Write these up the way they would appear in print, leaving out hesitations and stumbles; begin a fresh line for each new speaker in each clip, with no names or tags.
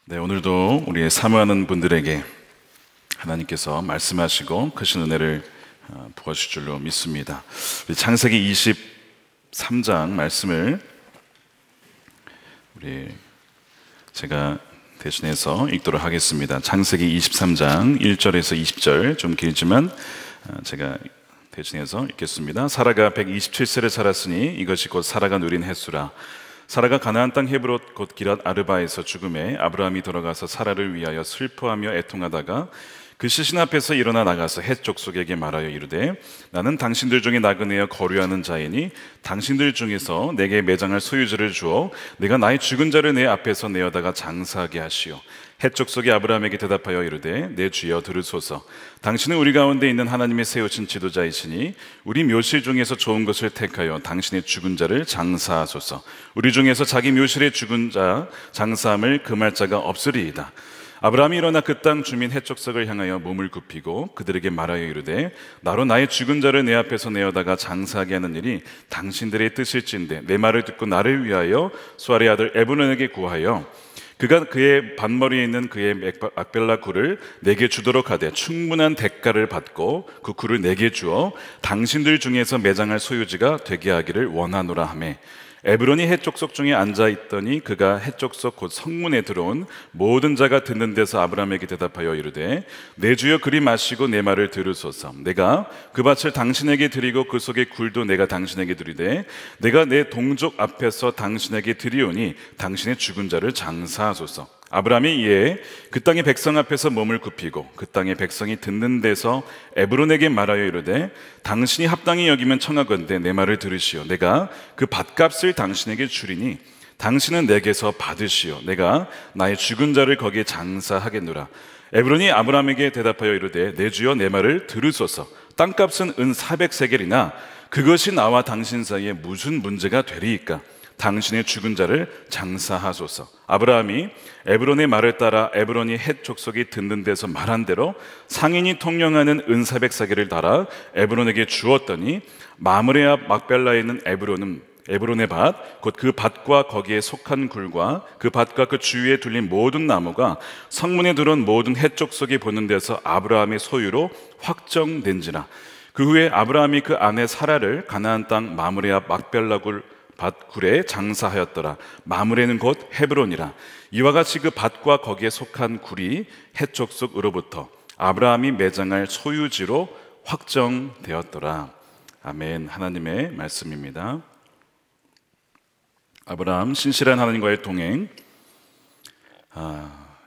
네, 오늘도 우리의 사모하는 분들에게 하나님께서 말씀하시고 크신 은혜를 부어주실 줄로 믿습니다. 우리 창세기 23장 말씀을 제가 대신해서 읽도록 하겠습니다. 창세기 23장 1절에서 20절, 좀 길지만 제가 대신해서 읽겠습니다. 사라가 127세를 살았으니 이것이 곧 사라가 누린 횟수라. 사라가 가나안 땅 헤브롯 곧 기랏 아르바에서 죽음에 아브라함이 돌아가서 사라를 위하여 슬퍼하며 애통하다가 그 시신 앞에서 일어나 나가서 헷 족속에게 말하여 이르되 나는 당신들 중에 나그네여 거류하는 자이니 당신들 중에서 내게 매장할 소유지를 주어 내가 나의 죽은 자를 내 앞에서 내어다가 장사하게 하시오. 헷 족속이 아브라함에게 대답하여 이르되 내 주여 들으소서. 당신은 우리 가운데 있는 하나님의 세우신 지도자이시니 우리 묘실 중에서 좋은 것을 택하여 당신의 죽은 자를 장사하소서. 우리 중에서 자기 묘실의 죽은 자 장사함을 금할 자가 없으리이다. 아브라함이 일어나 그 땅 주민 헷 족속을 향하여 몸을 굽히고 그들에게 말하여 이르되 나로 나의 죽은 자를 내 앞에서 내어다가 장사하게 하는 일이 당신들의 뜻일진데 내 말을 듣고 나를 위하여 수아의 아들 에브론에게 구하여 그가 그의 반머리에 있는 그의 막벨라 굴을 내게 주도록 하되 충분한 대가를 받고 그 굴을 내게 주어 당신들 중에서 매장할 소유지가 되게 하기를 원하노라 하매 에브론이 헷 족속 중에 앉아있더니 그가 헷 족속 곧 성문에 들어온 모든 자가 듣는 데서 아브라함에게 대답하여 이르되 내 주여 그리 마시고 내 말을 들으소서. 내가 그 밭을 당신에게 드리고 그 속의 굴도 내가 당신에게 드리되 내가 내 동족 앞에서 당신에게 드리오니 당신의 죽은 자를 장사하소서. 아브라함이 이에 그 땅의 백성 앞에서 몸을 굽히고 그 땅의 백성이 듣는 데서 에브론에게 말하여 이르되 당신이 합당히 여기면 청하건대 내 말을 들으시오. 내가 그 밭값을 당신에게 주리니 당신은 내게서 받으시오. 내가 나의 죽은 자를 거기에 장사하겠노라. 에브론이 아브라함에게 대답하여 이르되 내 주여 내 말을 들으소서. 땅값은 은 400세겔이나 그것이 나와 당신 사이에 무슨 문제가 되리이까? 당신의 죽은 자를 장사하소서. 아브라함이 에브론의 말을 따라 에브론이 헷 족속이 듣는 데서 말한 대로 상인이 통용하는 은 400세겔을 달아 에브론에게 주었더니 마므레 앞 막벨라에 있는 에브론의 밭 곧 그 밭과 거기에 속한 굴과 그 밭과 그 주위에 둘린 모든 나무가 성문에 들어온 모든 헷 족속이 보는 데서 아브라함의 소유로 확정된지라. 그 후에 아브라함이 그 아내 사라를 가나안 땅 마므레 앞 막벨라 밭굴에 장사하였더라. 마므레는 곧 헤브론이라. 이와 같이 그 밭과 거기에 속한 굴이 헷 족속으로부터 아브라함이 매장할 소유지로 확정되었더라. 아멘. 하나님의 말씀입니다. 아브라함 신실한 하나님과의 동행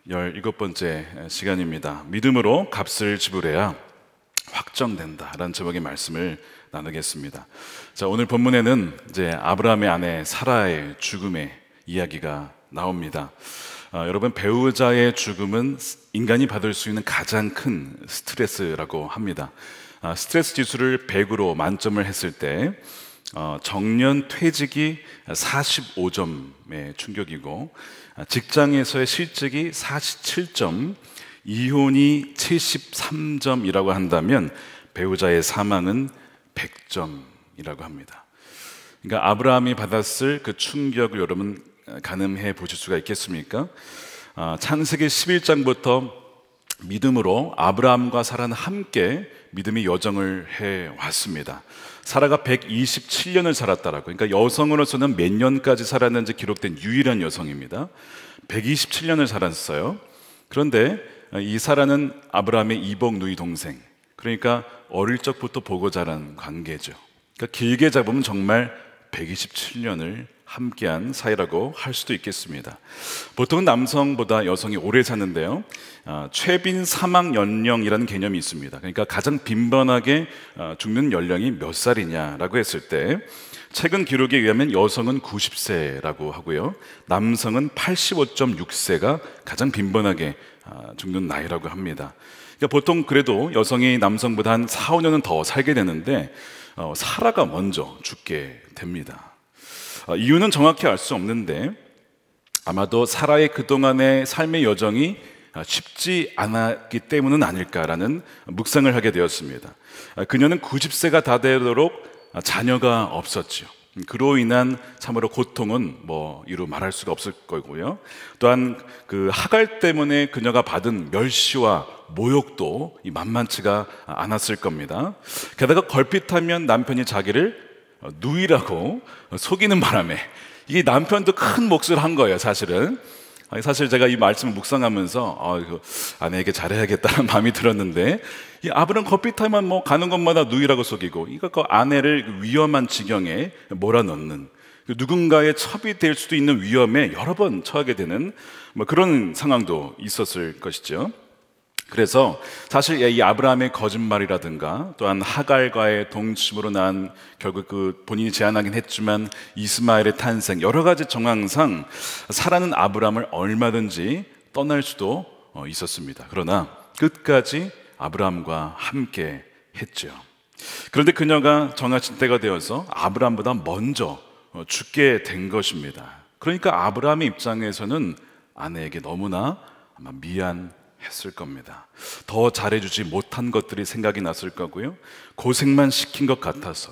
17번째 시간입니다. 믿음으로 값을 지불해야 확정된다 라는 제목의 말씀을 나누겠습니다. 자, 오늘 본문에는 이제 아브라함의 아내 사라의 죽음의 이야기가 나옵니다. 여러분, 배우자의 죽음은 인간이 받을 수 있는 가장 큰 스트레스라고 합니다. 스트레스 지수를 100으로 만점을 했을 때 정년 퇴직이 45점의 충격이고 직장에서의 실직이 47점, 이혼이 73점이라고 한다면 배우자의 사망은 100점이라고 합니다. 그러니까 아브라함이 받았을 그 충격을 여러분 가늠해 보실 수가 있겠습니까? 창세기 11장부터 믿음으로 아브라함과 사라는 함께 믿음의 여정을 해왔습니다. 사라가 127년을 살았다라고, 그러니까 여성으로서는 몇 년까지 살았는지 기록된 유일한 여성입니다. 127년을 살았어요. 그런데 이 사라는 아브라함의 이복 누이 동생, 그러니까 어릴 적부터 보고 자란 관계죠. 그러니까 길게 잡으면 정말 127년을 함께한 사이라고 할 수도 있겠습니다. 보통은 남성보다 여성이 오래 사는데요, 최빈 사망 연령이라는 개념이 있습니다. 그러니까 가장 빈번하게 죽는 연령이 몇 살이냐라고 했을 때 최근 기록에 의하면 여성은 90세라고 하고요, 남성은 85.6세가 가장 빈번하게 죽는 나이라고 합니다. 그러니까 보통 그래도 여성이 남성보다 한 4, 5년은 더 살게 되는데 사라가 먼저 죽게 됩니다. 이유는 정확히 알 수 없는데 아마도 사라의 그동안의 삶의 여정이 쉽지 않았기 때문은 아닐까라는 묵상을 하게 되었습니다. 그녀는 90세가 다 되도록 자녀가 없었지요. 그로 인한 참으로 고통은 뭐 이루 말할 수가 없을 거고요. 또한 그 하갈 때문에 그녀가 받은 멸시와 모욕도 만만치가 않았을 겁니다. 게다가 걸핏하면 남편이 자기를 누이라고 속이는 바람에 이게 남편도 큰 몫을 한 거예요, 사실은. 사실 제가 이 말씀을 묵상하면서 아내에게 잘해야겠다는 마음이 들었는데, 이 아브람 걸핏하면 뭐 가는 곳마다 누이라고 속이고, 이거 그 아내를 위험한 지경에 몰아넣는, 누군가의 첩이 될 수도 있는 위험에 여러 번 처하게 되는 뭐 그런 상황도 있었을 것이죠. 그래서 사실 이 아브라함의 거짓말이라든가 또한 하갈과의 동침으로 난 결국 그 본인이 제안하긴 했지만 이스마엘의 탄생, 여러 가지 정황상 사라는 아브라함을 얼마든지 떠날 수도 있었습니다. 그러나 끝까지 아브라함과 함께 했죠. 그런데 그녀가 정하신 때가 되어서 아브라함보다 먼저 죽게 된 것입니다. 그러니까 아브라함의 입장에서는 아내에게 너무나 아마 미안했을 겁니다. 더 잘해주지 못한 것들이 생각이 났을 거고요. 고생만 시킨 것 같아서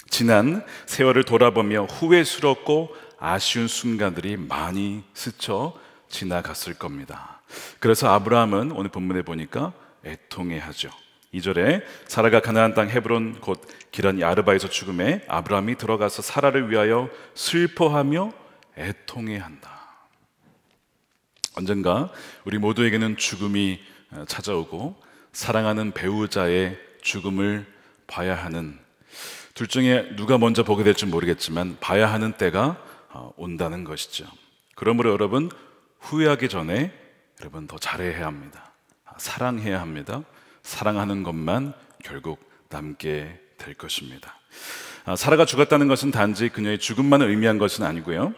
지난 세월을 돌아보며 후회스럽고 아쉬운 순간들이 많이 스쳐 지나갔을 겁니다. 그래서 아브라함은 오늘 본문에 보니까 애통해하죠. 2절에 사라가 가나안 땅 헤브론 곧 기란 야르바에서 죽음에 아브라함이 들어가서 사라를 위하여 슬퍼하며 애통해한다. 언젠가 우리 모두에게는 죽음이 찾아오고 사랑하는 배우자의 죽음을 봐야 하는, 둘 중에 누가 먼저 보게 될지 모르겠지만 봐야 하는 때가 온다는 것이죠. 그러므로 여러분, 후회하기 전에 여러분 더 잘해야 합니다. 사랑해야 합니다. 사랑하는 것만 결국 남게 될 것입니다. 사라가 죽었다는 것은 단지 그녀의 죽음만을 의미한 것은 아니고요,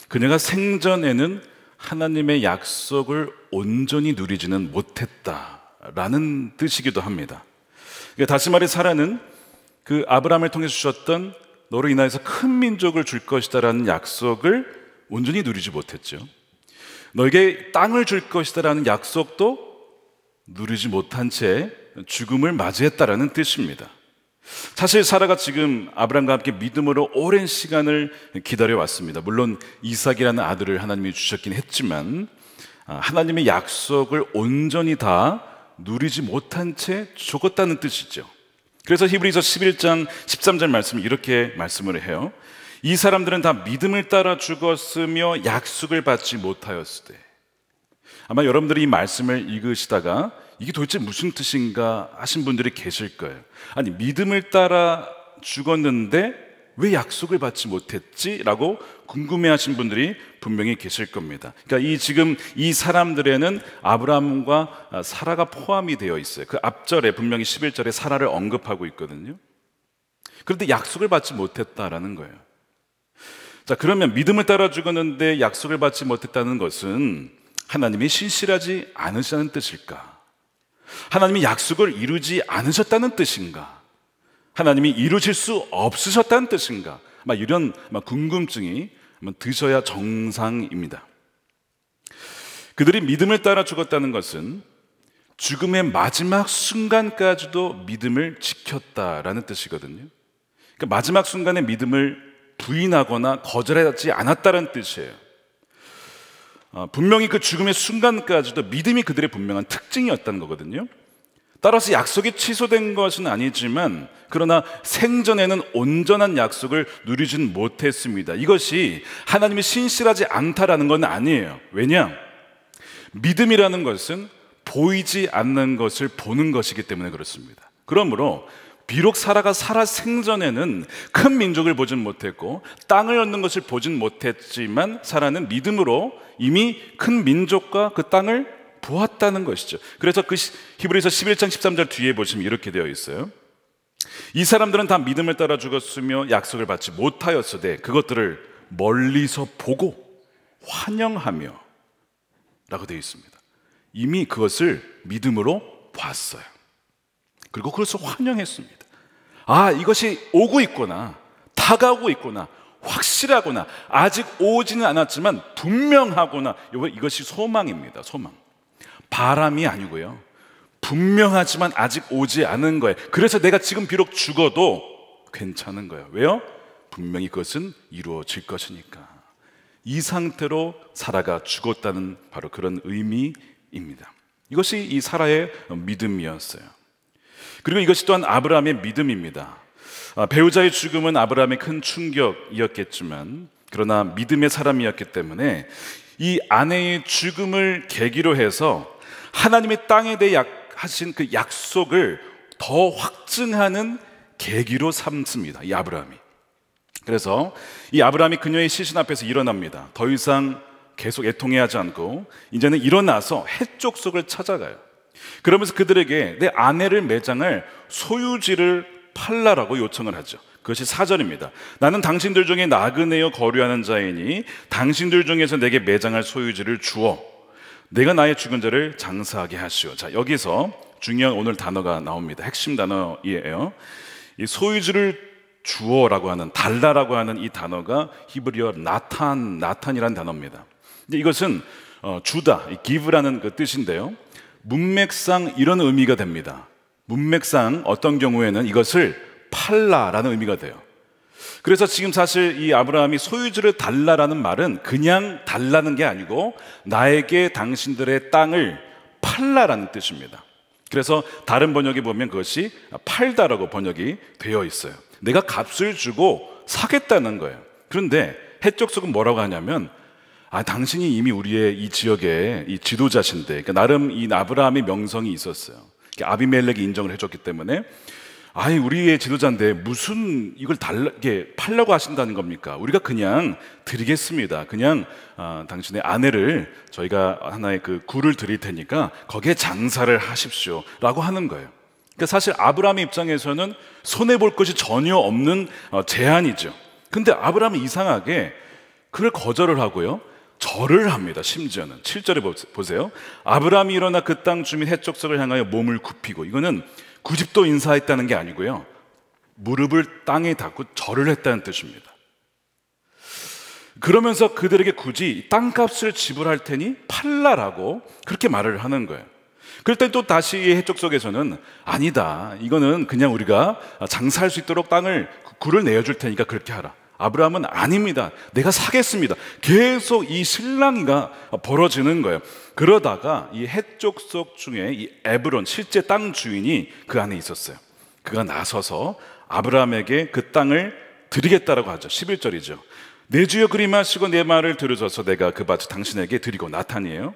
그녀가 생전에는 하나님의 약속을 온전히 누리지는 못했다라는 뜻이기도 합니다. 그러니까 다시 말해 사라는 그 아브라함을 통해 주셨던 너로 인하여서 큰 민족을 줄 것이다라는 약속을 온전히 누리지 못했죠. 너에게 땅을 줄 것이다라는 약속도 누리지 못한 채 죽음을 맞이했다라는 뜻입니다. 사실 사라가 지금 아브람과 함께 믿음으로 오랜 시간을 기다려왔습니다. 물론 이삭이라는 아들을 하나님이 주셨긴 했지만 하나님의 약속을 온전히 다 누리지 못한 채 죽었다는 뜻이죠. 그래서 히브리서 11장 13절 말씀을 이렇게 말씀을 해요. 이 사람들은 다 믿음을 따라 죽었으며 약속을 받지 못하였으되. 아마 여러분들이 이 말씀을 읽으시다가 이게 도대체 무슨 뜻인가 하신 분들이 계실 거예요. 아니, 믿음을 따라 죽었는데 왜 약속을 받지 못했지? 라고 궁금해하신 분들이 분명히 계실 겁니다. 그러니까 지금 이 사람들에는 아브라함과 사라가 포함이 되어 있어요. 그 앞절에 분명히 11절에 사라를 언급하고 있거든요. 그런데 약속을 받지 못했다라는 거예요. 자, 그러면 믿음을 따라 죽었는데 약속을 받지 못했다는 것은 하나님이 신실하지 않으시다는 뜻일까? 하나님이 약속을 이루지 않으셨다는 뜻인가? 하나님이 이루실 수 없으셨다는 뜻인가? 이런 궁금증이 드셔야 정상입니다. 그들이 믿음을 따라 죽었다는 것은 죽음의 마지막 순간까지도 믿음을 지켰다라는 뜻이거든요. 그러니까 마지막 순간에 믿음을 부인하거나 거절하지 않았다는 뜻이에요. 분명히 그 죽음의 순간까지도 믿음이 그들의 분명한 특징이었다는 거거든요. 따라서 약속이 취소된 것은 아니지만 그러나 생전에는 온전한 약속을 누리진 못했습니다. 이것이 하나님이 신실하지 않다라는 건 아니에요. 왜냐? 믿음이라는 것은 보이지 않는 것을 보는 것이기 때문에 그렇습니다. 그러므로 비록 사라가 살아 생전에는 큰 민족을 보진 못했고 땅을 얻는 것을 보진 못했지만 사라는 믿음으로 이미 큰 민족과 그 땅을 보았다는 것이죠. 그래서 그 히브리서 11장 13절 뒤에 보시면 이렇게 되어 있어요. 이 사람들은 다 믿음을 따라 죽었으며 약속을 받지 못하였으되 그것들을 멀리서 보고 환영하며 라고 되어 있습니다. 이미 그것을 믿음으로 봤어요. 그리고 그것을 환영했습니다. 아, 이것이 오고 있구나, 다가오고 있구나, 확실하구나, 아직 오지는 않았지만 분명하구나. 이것이 소망입니다. 소망. 바람이 아니고요, 분명하지만 아직 오지 않은 거예요. 그래서 내가 지금 비록 죽어도 괜찮은 거예요. 왜요? 분명히 그것은 이루어질 것이니까. 이 상태로 사라가 죽었다는 바로 그런 의미입니다. 이것이 이 사라의 믿음이었어요. 그리고 이것이 또한 아브라함의 믿음입니다. 배우자의 죽음은 아브라함의 큰 충격이었겠지만, 그러나 믿음의 사람이었기 때문에 이 아내의 죽음을 계기로 해서 하나님의 땅에 대해 하신 그 약속을 더 확증하는 계기로 삼습니다, 이 아브라함이. 그래서 이 아브라함이 그녀의 시신 앞에서 일어납니다. 더 이상 계속 애통해하지 않고 이제는 일어나서 헷족속을 찾아가요. 그러면서 그들에게 내 아내를 매장할 소유지를 팔라라고 요청을 하죠. 그것이 4절입니다. 나는 당신들 중에 나그네여 거류하는 자이니 당신들 중에서 내게 매장할 소유지를 주어 내가 나의 죽은 자를 장사하게 하시오. 자, 여기서 중요한 오늘 단어가 나옵니다. 핵심 단어이에요. 이 소유지를 주어라고 하는, 달라라고 하는 이 단어가 히브리어 나탄이라는 단어입니다. 근데 이것은 주다, give라는 그 뜻인데요, 문맥상 이런 의미가 됩니다. 문맥상 어떤 경우에는 이것을 팔라라는 의미가 돼요. 그래서 지금 사실 이 아브라함이 소유지를 달라라는 말은 그냥 달라는 게 아니고 나에게 당신들의 땅을 팔라라는 뜻입니다. 그래서 다른 번역에 보면 그것이 팔다라고 번역이 되어 있어요. 내가 값을 주고 사겠다는 거예요. 그런데 해적속은 뭐라고 하냐면, 당신이 이미 우리의 이 지역의 이 지도자신데, 그러니까 나름 이 아브라함의 명성이 있었어요. 아비멜렉이 인정을 해줬기 때문에, 우리의 지도자인데 무슨 이걸 이게 팔려고 하신다는 겁니까? 우리가 그냥 드리겠습니다. 그냥 당신의 아내를 저희가 하나의 그 굴을 드릴 테니까 거기에 장사를 하십시오 라고 하는 거예요. 그러니까 사실 아브라함의 입장에서는 손해볼 것이 전혀 없는 제안이죠. 근데 아브라함은 이상하게 그걸 거절을 하고요, 절을 합니다. 심지어는 7절에 보세요. 아브라함이 일어나 그 땅 주민 헷족속을 향하여 몸을 굽히고, 이거는 90도 인사했다는 게 아니고요, 무릎을 땅에 닿고 절을 했다는 뜻입니다. 그러면서 그들에게 굳이 땅값을 지불할 테니 팔라라고 그렇게 말을 하는 거예요. 그럴 때 또 다시 해적속에서는 아니다, 이거는 그냥 우리가 장사할 수 있도록 땅을 굴을 내어줄 테니까 그렇게 하라. 아브라함은 아닙니다, 내가 사겠습니다. 계속 이 실랑이가 벌어지는 거예요. 그러다가 이 해족속 중에 이 에브론, 실제 땅 주인이 그 안에 있었어요. 그가 나서서 아브라함에게 그 땅을 드리겠다라고 하죠. 11절이죠. 내 주여 그리 마시고 내 말을 들으소서. 내가 그 밭을 당신에게 드리고, 나탄이에요.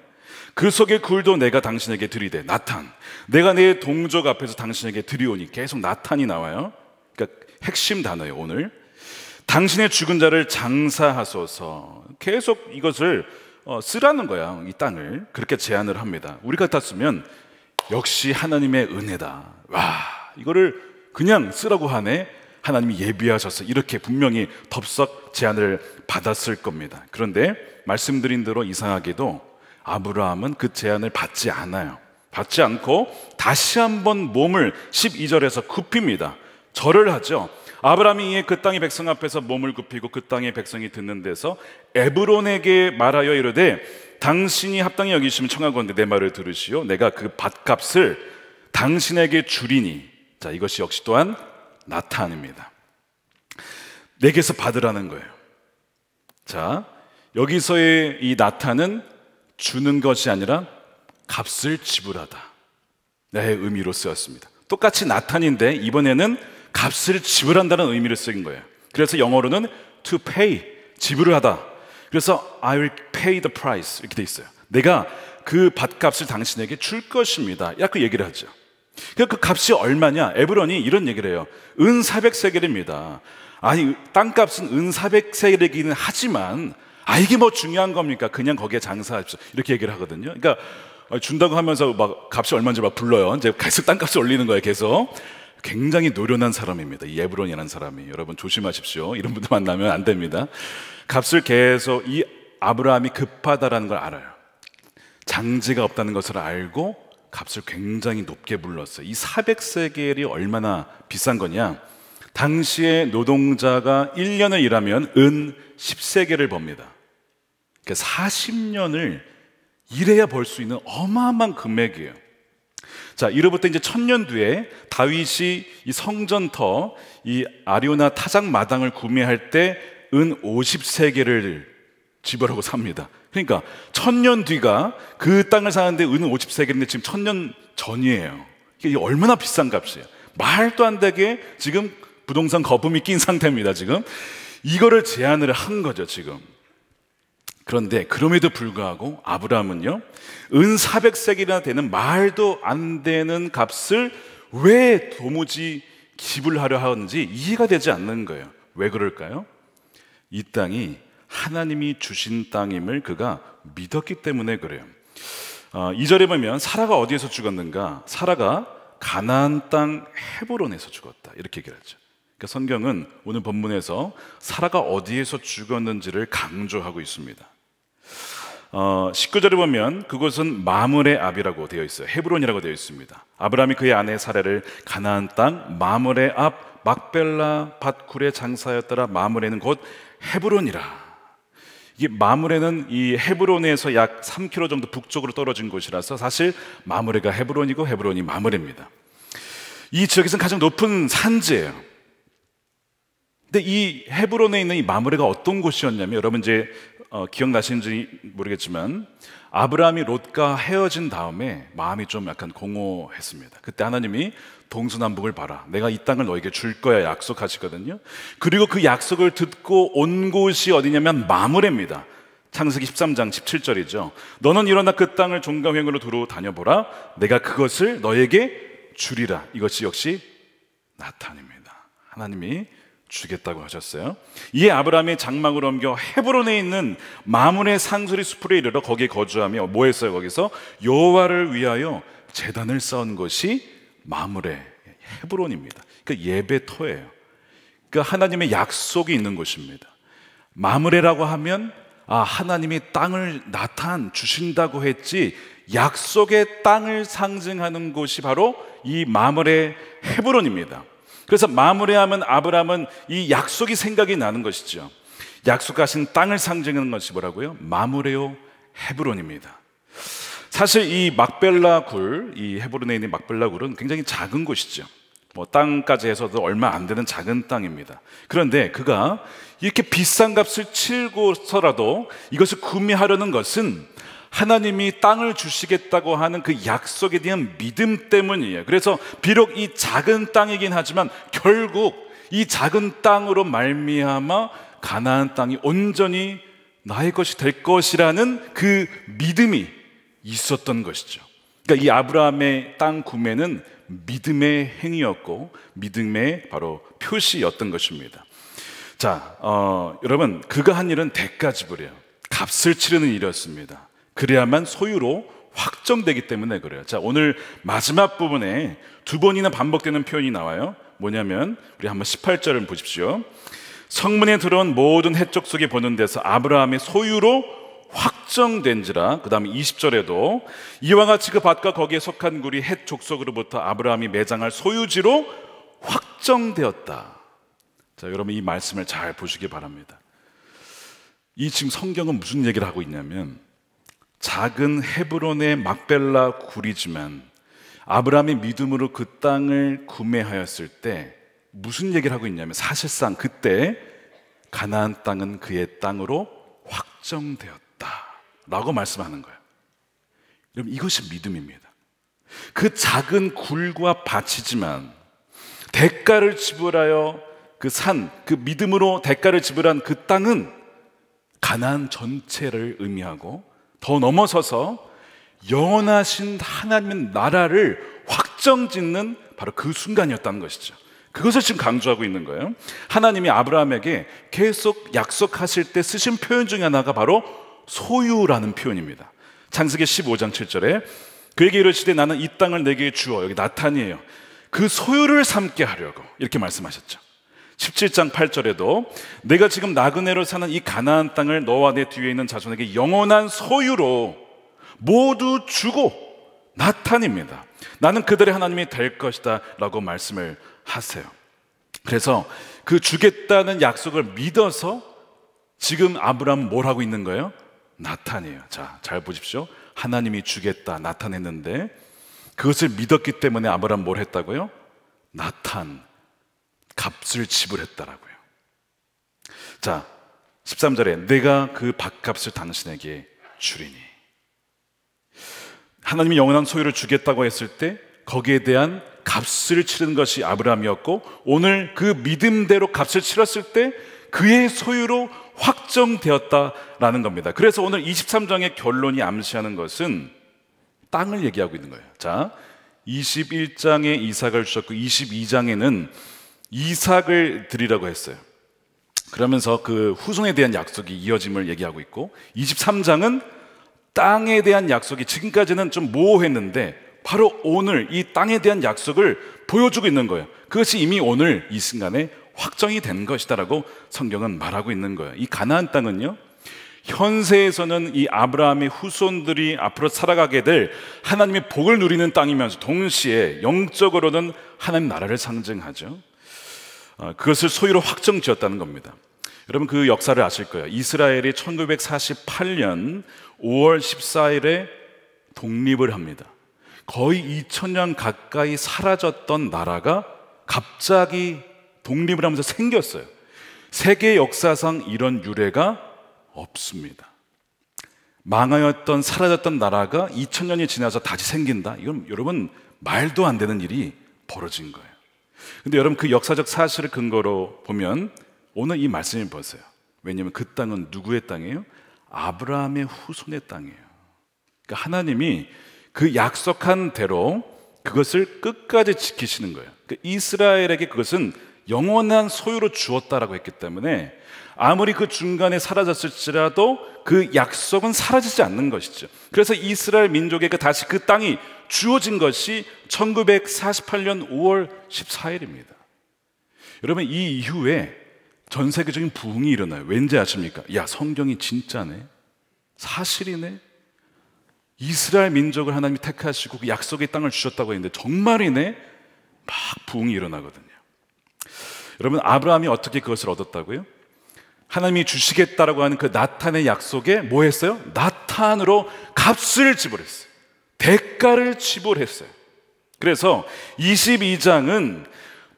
그 속의 굴도 내가 당신에게 드리되, 나탄. 내가 내 동족 앞에서 당신에게 드리오니. 계속 나탄이 나와요. 그러니까 핵심 단어예요, 오늘. 당신의 죽은 자를 장사하소서. 계속 이것을 쓰라는 거야, 이 땅을. 그렇게 제안을 합니다. 우리 같았으면 역시 하나님의 은혜다, 와, 이거를 그냥 쓰라고 하네, 하나님이 예비하셔서, 이렇게 분명히 덥석 제안을 받았을 겁니다. 그런데 말씀드린 대로 이상하게도 아브라함은 그 제안을 받지 않아요. 받지 않고 다시 한번 몸을 12절에서 굽힙니다. 절을 하죠. 아브라함이 이에 그 땅의 백성 앞에서 몸을 굽히고 그 땅의 백성이 듣는 데서 에브론에게 말하여 이르되, 당신이 합당히 여기시면 청하건대 내 말을 들으시오. 내가 그 밭값을 당신에게 주리니. 자, 이것이 역시 또한 나탄입니다. 내게서 받으라는 거예요. 자, 여기서의 이 나탄은 주는 것이 아니라 값을 지불하다, 네, 의미로 쓰였습니다. 똑같이 나탄인데 이번에는 값을 지불한다는 의미를 쓰인 거예요. 그래서 영어로는 to pay, 지불을 하다. 그래서 I will pay the price 이렇게 돼 있어요. 내가 그 밭값을 당신에게 줄 것입니다, 이렇게 얘기를 하죠. 그 값이 얼마냐? 에브론이 이런 얘기를 해요. 은 400세겔입니다. 땅값은 은 400세겔이기는 하지만 이게 뭐 중요한 겁니까? 그냥 거기에 장사하십시오, 이렇게 얘기를 하거든요. 그러니까 준다고 하면서 막 값이 얼마인지 막 불러요. 이제 계속 땅값을 올리는 거예요, 계속. 굉장히 노련한 사람입니다, 이 에브론이라는 사람이. 여러분 조심하십시오. 이런 분들 만나면 안 됩니다. 값을 계속, 이 아브라함이 급하다라는 걸 알아요. 장지가 없다는 것을 알고 값을 굉장히 높게 불렀어요. 이 400세겔이 얼마나 비싼 거냐? 당시에 노동자가 1년을 일하면 은 10세겔을 법니다. 그러니까 40년을 일해야 벌 수 있는 어마어마한 금액이에요. 자, 이로부터 이제 1000년 뒤에 다윗이 이 성전터 이 아리오나 타작 마당을 구매할 때 은 50세겔을 지불하고 삽니다. 그러니까 1000년 뒤가 그 땅을 사는데 은 50세겔인데 지금 1000년 전이에요. 이게 얼마나 비싼 값이에요. 말도 안 되게 지금 부동산 거품이 낀 상태입니다. 지금 이거를 제안을 한 거죠 지금. 그런데 그럼에도 불구하고 아브라함은요, 은 400세겔이나 되는 말도 안 되는 값을 왜 도무지 지불하려 하는지 이해가 되지 않는 거예요. 왜 그럴까요? 이 땅이 하나님이 주신 땅임을 그가 믿었기 때문에 그래요. 2절에 보면 사라가 어디에서 죽었는가? 사라가 가나안 땅 헤브론에서 죽었다, 이렇게 얘기를 하죠. 그러니까 성경은 오늘 본문에서 사라가 어디에서 죽었는지를 강조하고 있습니다. 19절에 보면 그곳은 마므레 앞이라고 되어 있어요. 헤브론이라고 되어 있습니다. 아브라함이 그의 아내 사라를 가나안 땅 마므레 앞 막벨라 밭굴의 장사였더라. 마므레는 곧 헤브론이라. 이게 마므레는 이 헤브론에서 약 3km 정도 북쪽으로 떨어진 곳이라서 사실 마므레가 헤브론이고 헤브론이 마므레입니다. 이 지역에서는 가장 높은 산지예요. 근데 이 헤브론에 있는 이 마므레가 어떤 곳이었냐면, 여러분 이제 기억나시는지 모르겠지만 아브라함이 롯과 헤어진 다음에 마음이 좀 약간 공허했습니다. 그때 하나님이 동서남북을 봐라, 내가 이 땅을 너에게 줄 거야 약속하시거든요. 그리고 그 약속을 듣고 온 곳이 어디냐면 마므레입니다. 창세기 13장 17절이죠. 너는 일어나 그 땅을 종과 횡으로 두루 다녀보라, 내가 그것을 너에게 주리라. 이것이 역시 나탄입니다. 하나님이 주겠다고 하셨어요. 이에 아브라함이 장막을 옮겨 헤브론에 있는 마므레 상수리 숲으로 이르러 거기에 거주하며 뭐 했어요? 거기서 여호와를 위하여 제단을 쌓은 것이 마므레 헤브론입니다. 그러니까 예배터예요. 그러니까 하나님의 약속이 있는 곳입니다. 마므레라고 하면 하나님이 땅을 나타내 주신다고 했지, 약속의 땅을 상징하는 곳이 바로 이 마므레 헤브론입니다. 그래서 마므레 하면 아브라함은 이 약속이 생각이 나는 것이죠. 약속하신 땅을 상징하는 것이 뭐라고요? 마므레요 헤브론입니다. 사실 이 막벨라 굴, 이 헤브론에 있는 막벨라 굴은 굉장히 작은 곳이죠. 땅까지 해서도 얼마 안 되는 작은 땅입니다. 그런데 그가 이렇게 비싼 값을 치고서라도 이것을 구매하려는 것은 하나님이 땅을 주시겠다고 하는 그 약속에 대한 믿음 때문이에요. 그래서 비록 이 작은 땅이긴 하지만 결국 이 작은 땅으로 말미암아 가나안 땅이 온전히 나의 것이 될 것이라는 그 믿음이 있었던 것이죠. 그러니까 이 아브라함의 땅 구매는 믿음의 행위였고 믿음의 바로 표시였던 것입니다. 자, 여러분, 그가 한 일은 대가 지불이에요. 값을 치르는 일이었습니다. 그래야만 소유로 확정되기 때문에 그래요. 자, 오늘 마지막 부분에 두 번이나 반복되는 표현이 나와요. 뭐냐면 우리 한번 18절을 보십시오. 성문에 들어온 모든 헷 족속이 보는 데서 아브라함의 소유로 확정된지라. 그 다음에 20절에도 이와 같이 그 밭과 거기에 속한 굴이 헷 족속으로부터 아브라함이 매장할 소유지로 확정되었다. 자, 여러분 이 말씀을 잘 보시기 바랍니다. 이 지금 성경은 무슨 얘기를 하고 있냐면, 작은 헤브론의 막벨라 굴이지만 아브라함이 믿음으로 그 땅을 구매하였을 때 무슨 얘기를 하고 있냐면, 사실상 그때 가나안 땅은 그의 땅으로 확정되었다 라고 말씀하는 거예요. 여러분, 이것이 믿음입니다. 그 작은 굴과 밭이지만 대가를 지불하여 그 믿음으로 대가를 지불한 그 땅은 가나안 전체를 의미하고 더 넘어서서 영원하신 하나님의 나라를 확정짓는 바로 그 순간이었다는 것이죠. 그것을 지금 강조하고 있는 거예요. 하나님이 아브라함에게 계속 약속하실 때 쓰신 표현 중에 하나가 바로 소유라는 표현입니다. 창세기 15장 7절에 그에게 이르시되 나는 이 땅을 내게 주어, 여기 나탄이에요, 그 소유를 삼게 하려고, 이렇게 말씀하셨죠. 17장 8절에도 내가 지금 나그네로 사는 이 가나안 땅을 너와 내 뒤에 있는 자손에게 영원한 소유로 모두 주고, 나탄입니다. 나는 그들의 하나님이 될 것이다 라고 말씀을 하세요. 그래서 그 주겠다는 약속을 믿어서 지금 아브라함은 뭘 하고 있는 거예요? 나탄이에요. 자, 잘 보십시오. 하나님이 주겠다 나타냈는데 그것을 믿었기 때문에 아브라함 뭘 했다고요? 나탄, 값을 지불했다라고요. 자, 13절에 내가 그 밭값을 당신에게 주리니. 하나님이 영원한 소유를 주겠다고 했을 때 거기에 대한 값을 치르는 것이 아브라함이었고, 오늘 그 믿음대로 값을 치렀을 때 그의 소유로 확정되었다라는 겁니다. 그래서 오늘 23장의 결론이 암시하는 것은 땅을 얘기하고 있는 거예요. 자, 21장에 이삭을 주셨고 22장에는 이삭을 드리라고 했어요. 그러면서 그 후손에 대한 약속이 이어짐을 얘기하고 있고, 23장은 땅에 대한 약속이 지금까지는 좀 모호했는데 바로 오늘 이 땅에 대한 약속을 보여주고 있는 거예요. 그것이 이미 오늘 이 순간에 확정이 된 것이다라고 성경은 말하고 있는 거예요. 이 가나안 땅은요, 현세에서는 이 아브라함의 후손들이 앞으로 살아가게 될 하나님의 복을 누리는 땅이면서 동시에 영적으로는 하나님 나라를 상징하죠. 그것을 소유로 확정지었다는 겁니다. 여러분 그 역사를 아실 거예요. 이스라엘이 1948년 5월 14일에 독립을 합니다. 거의 2000년 가까이 사라졌던 나라가 갑자기 독립을 하면서 생겼어요. 세계 역사상 이런 유례가 없습니다. 망하였던 사라졌던 나라가 2000년이 지나서 다시 생긴다? 이건 여러분 말도 안 되는 일이 벌어진 거예요. 근데 여러분 그 역사적 사실을 근거로 보면 오늘 이 말씀을 보세요. 왜냐하면 그 땅은 누구의 땅이에요? 아브라함의 후손의 땅이에요. 그러니까 하나님이 그 약속한 대로 그것을 끝까지 지키시는 거예요. 그러니까 이스라엘에게 그것은 영원한 소유로 주었다라고 했기 때문에 아무리 그 중간에 사라졌을지라도 그 약속은 사라지지 않는 것이죠. 그래서 이스라엘 민족에게 다시 그 땅이 주어진 것이 1948년 5월 14일입니다. 여러분 이 이후에 전 세계적인 부흥이 일어나요. 왠지 아십니까? 야, 성경이 진짜네, 사실이네, 이스라엘 민족을 하나님이 택하시고 그 약속의 땅을 주셨다고 했는데 정말이네, 막 부흥이 일어나거든요. 여러분 아브라함이 어떻게 그것을 얻었다고요? 하나님이 주시겠다라고 하는 그 나탄의 약속에 뭐 했어요? 나탄으로 값을 지불했어요. 대가를 지불했어요. 그래서 22장은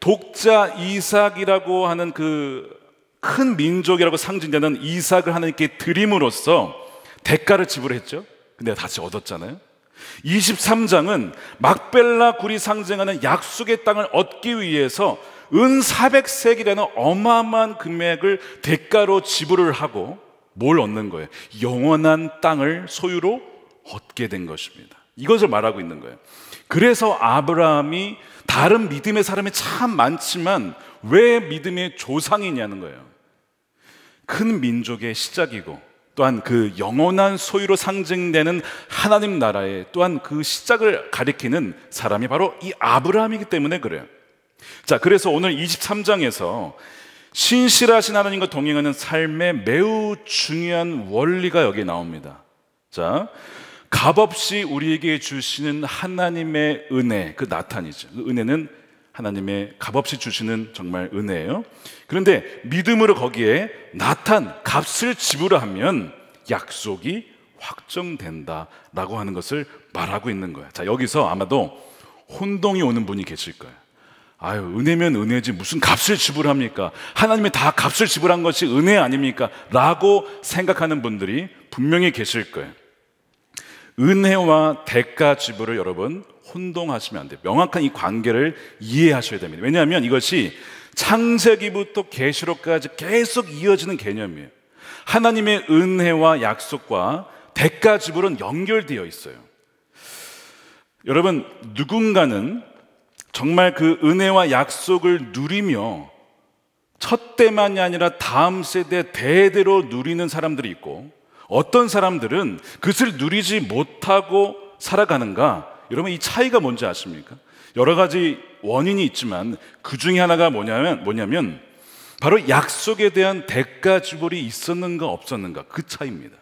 독자 이삭이라고 하는 그 큰 민족이라고 상징되는 이삭을 하나님께 드림으로써 대가를 지불했죠. 근데 다시 얻었잖아요. 23장은 막벨라 굴이 상징하는 약속의 땅을 얻기 위해서 은 400세기라는 어마어마한 금액을 대가로 지불을 하고 뭘 얻는 거예요? 영원한 땅을 소유로 얻게 된 것입니다. 이것을 말하고 있는 거예요. 그래서 아브라함이 다른 믿음의 사람이 참 많지만 왜 믿음의 조상이냐는 거예요. 큰 민족의 시작이고 또한 그 영원한 소유로 상징되는 하나님 나라의 또한 그 시작을 가리키는 사람이 바로 이 아브라함이기 때문에 그래요. 자, 그래서 오늘 23장에서 신실하신 하나님과 동행하는 삶의 매우 중요한 원리가 여기 나옵니다. 자, 값없이 우리에게 주시는 하나님의 은혜, 그 나탄이죠. 그 은혜는 하나님의 값없이 주시는 정말 은혜예요. 그런데 믿음으로 거기에 나탄, 값을 지불하면 약속이 확정된다라고 하는 것을 말하고 있는 거예요. 자, 여기서 아마도 혼동이 오는 분이 계실 거예요. 아유, 은혜면 은혜지 무슨 값을 지불합니까? 하나님이 다 값을 지불한 것이 은혜 아닙니까? 라고 생각하는 분들이 분명히 계실 거예요. 은혜와 대가 지불을 여러분 혼동하시면 안 돼요. 명확한 이 관계를 이해하셔야 됩니다. 왜냐하면 이것이 창세기부터 계시록까지 계속 이어지는 개념이에요. 하나님의 은혜와 약속과 대가 지불은 연결되어 있어요. 여러분 누군가는 정말 그 은혜와 약속을 누리며 첫 때만이 아니라 다음 세대 대대로 누리는 사람들이 있고, 어떤 사람들은 그것을 누리지 못하고 살아가는가? 여러분 이 차이가 뭔지 아십니까? 여러 가지 원인이 있지만 그 중에 하나가 뭐냐면 바로 약속에 대한 대가 지불이 있었는가 없었는가, 그 차이입니다.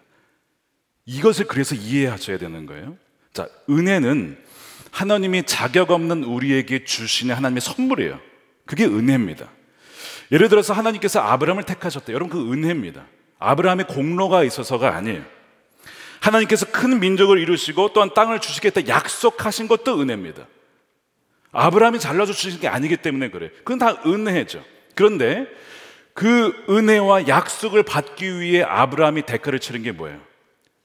이것을 그래서 이해하셔야 되는 거예요. 자, 은혜는 하나님이 자격 없는 우리에게 주시는 하나님의 선물이에요. 그게 은혜입니다. 예를 들어서 하나님께서 아브라함을 택하셨대요. 여러분 그 은혜입니다. 아브라함의 공로가 있어서가 아니에요. 하나님께서 큰 민족을 이루시고 또한 땅을 주시겠다 약속하신 것도 은혜입니다. 아브라함이 잘라서 주신 게 아니기 때문에 그래. 그건 다 은혜죠. 그런데 그 은혜와 약속을 받기 위해 아브라함이 대가를 치른 게 뭐예요?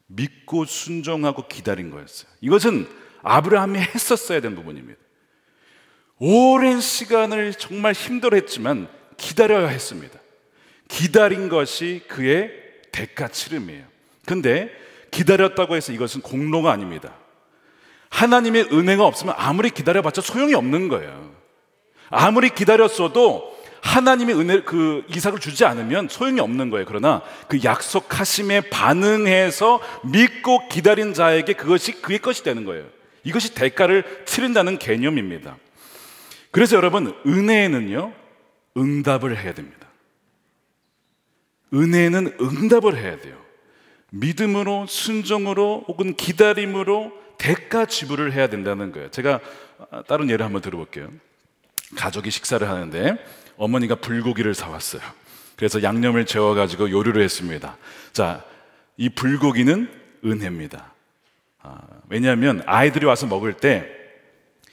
믿고 순종하고 기다린 거였어요. 이것은 아브라함이 했었어야 되는 부분입니다. 오랜 시간을 정말 힘들어했지만 기다려야 했습니다. 기다린 것이 그의 대가 치름이에요. 근데 기다렸다고 해서 이것은 공로가 아닙니다. 하나님의 은혜가 없으면 아무리 기다려봤자 소용이 없는 거예요. 아무리 기다렸어도 하나님의 은혜, 그 이삭을 주지 않으면 소용이 없는 거예요. 그러나 그 약속하심에 반응해서 믿고 기다린 자에게 그것이 그의 것이 되는 거예요. 이것이 대가를 치른다는 개념입니다. 그래서 여러분, 은혜에는요, 응답을 해야 됩니다. 은혜는 응답을 해야 돼요. 믿음으로, 순종으로, 혹은 기다림으로 대가 지불을 해야 된다는 거예요. 제가 다른 예를 한번 들어볼게요. 가족이 식사를 하는데 어머니가 불고기를 사왔어요. 그래서 양념을 재워가지고 요리를 했습니다. 자, 이 불고기는 은혜입니다. 왜냐하면 아이들이 와서 먹을 때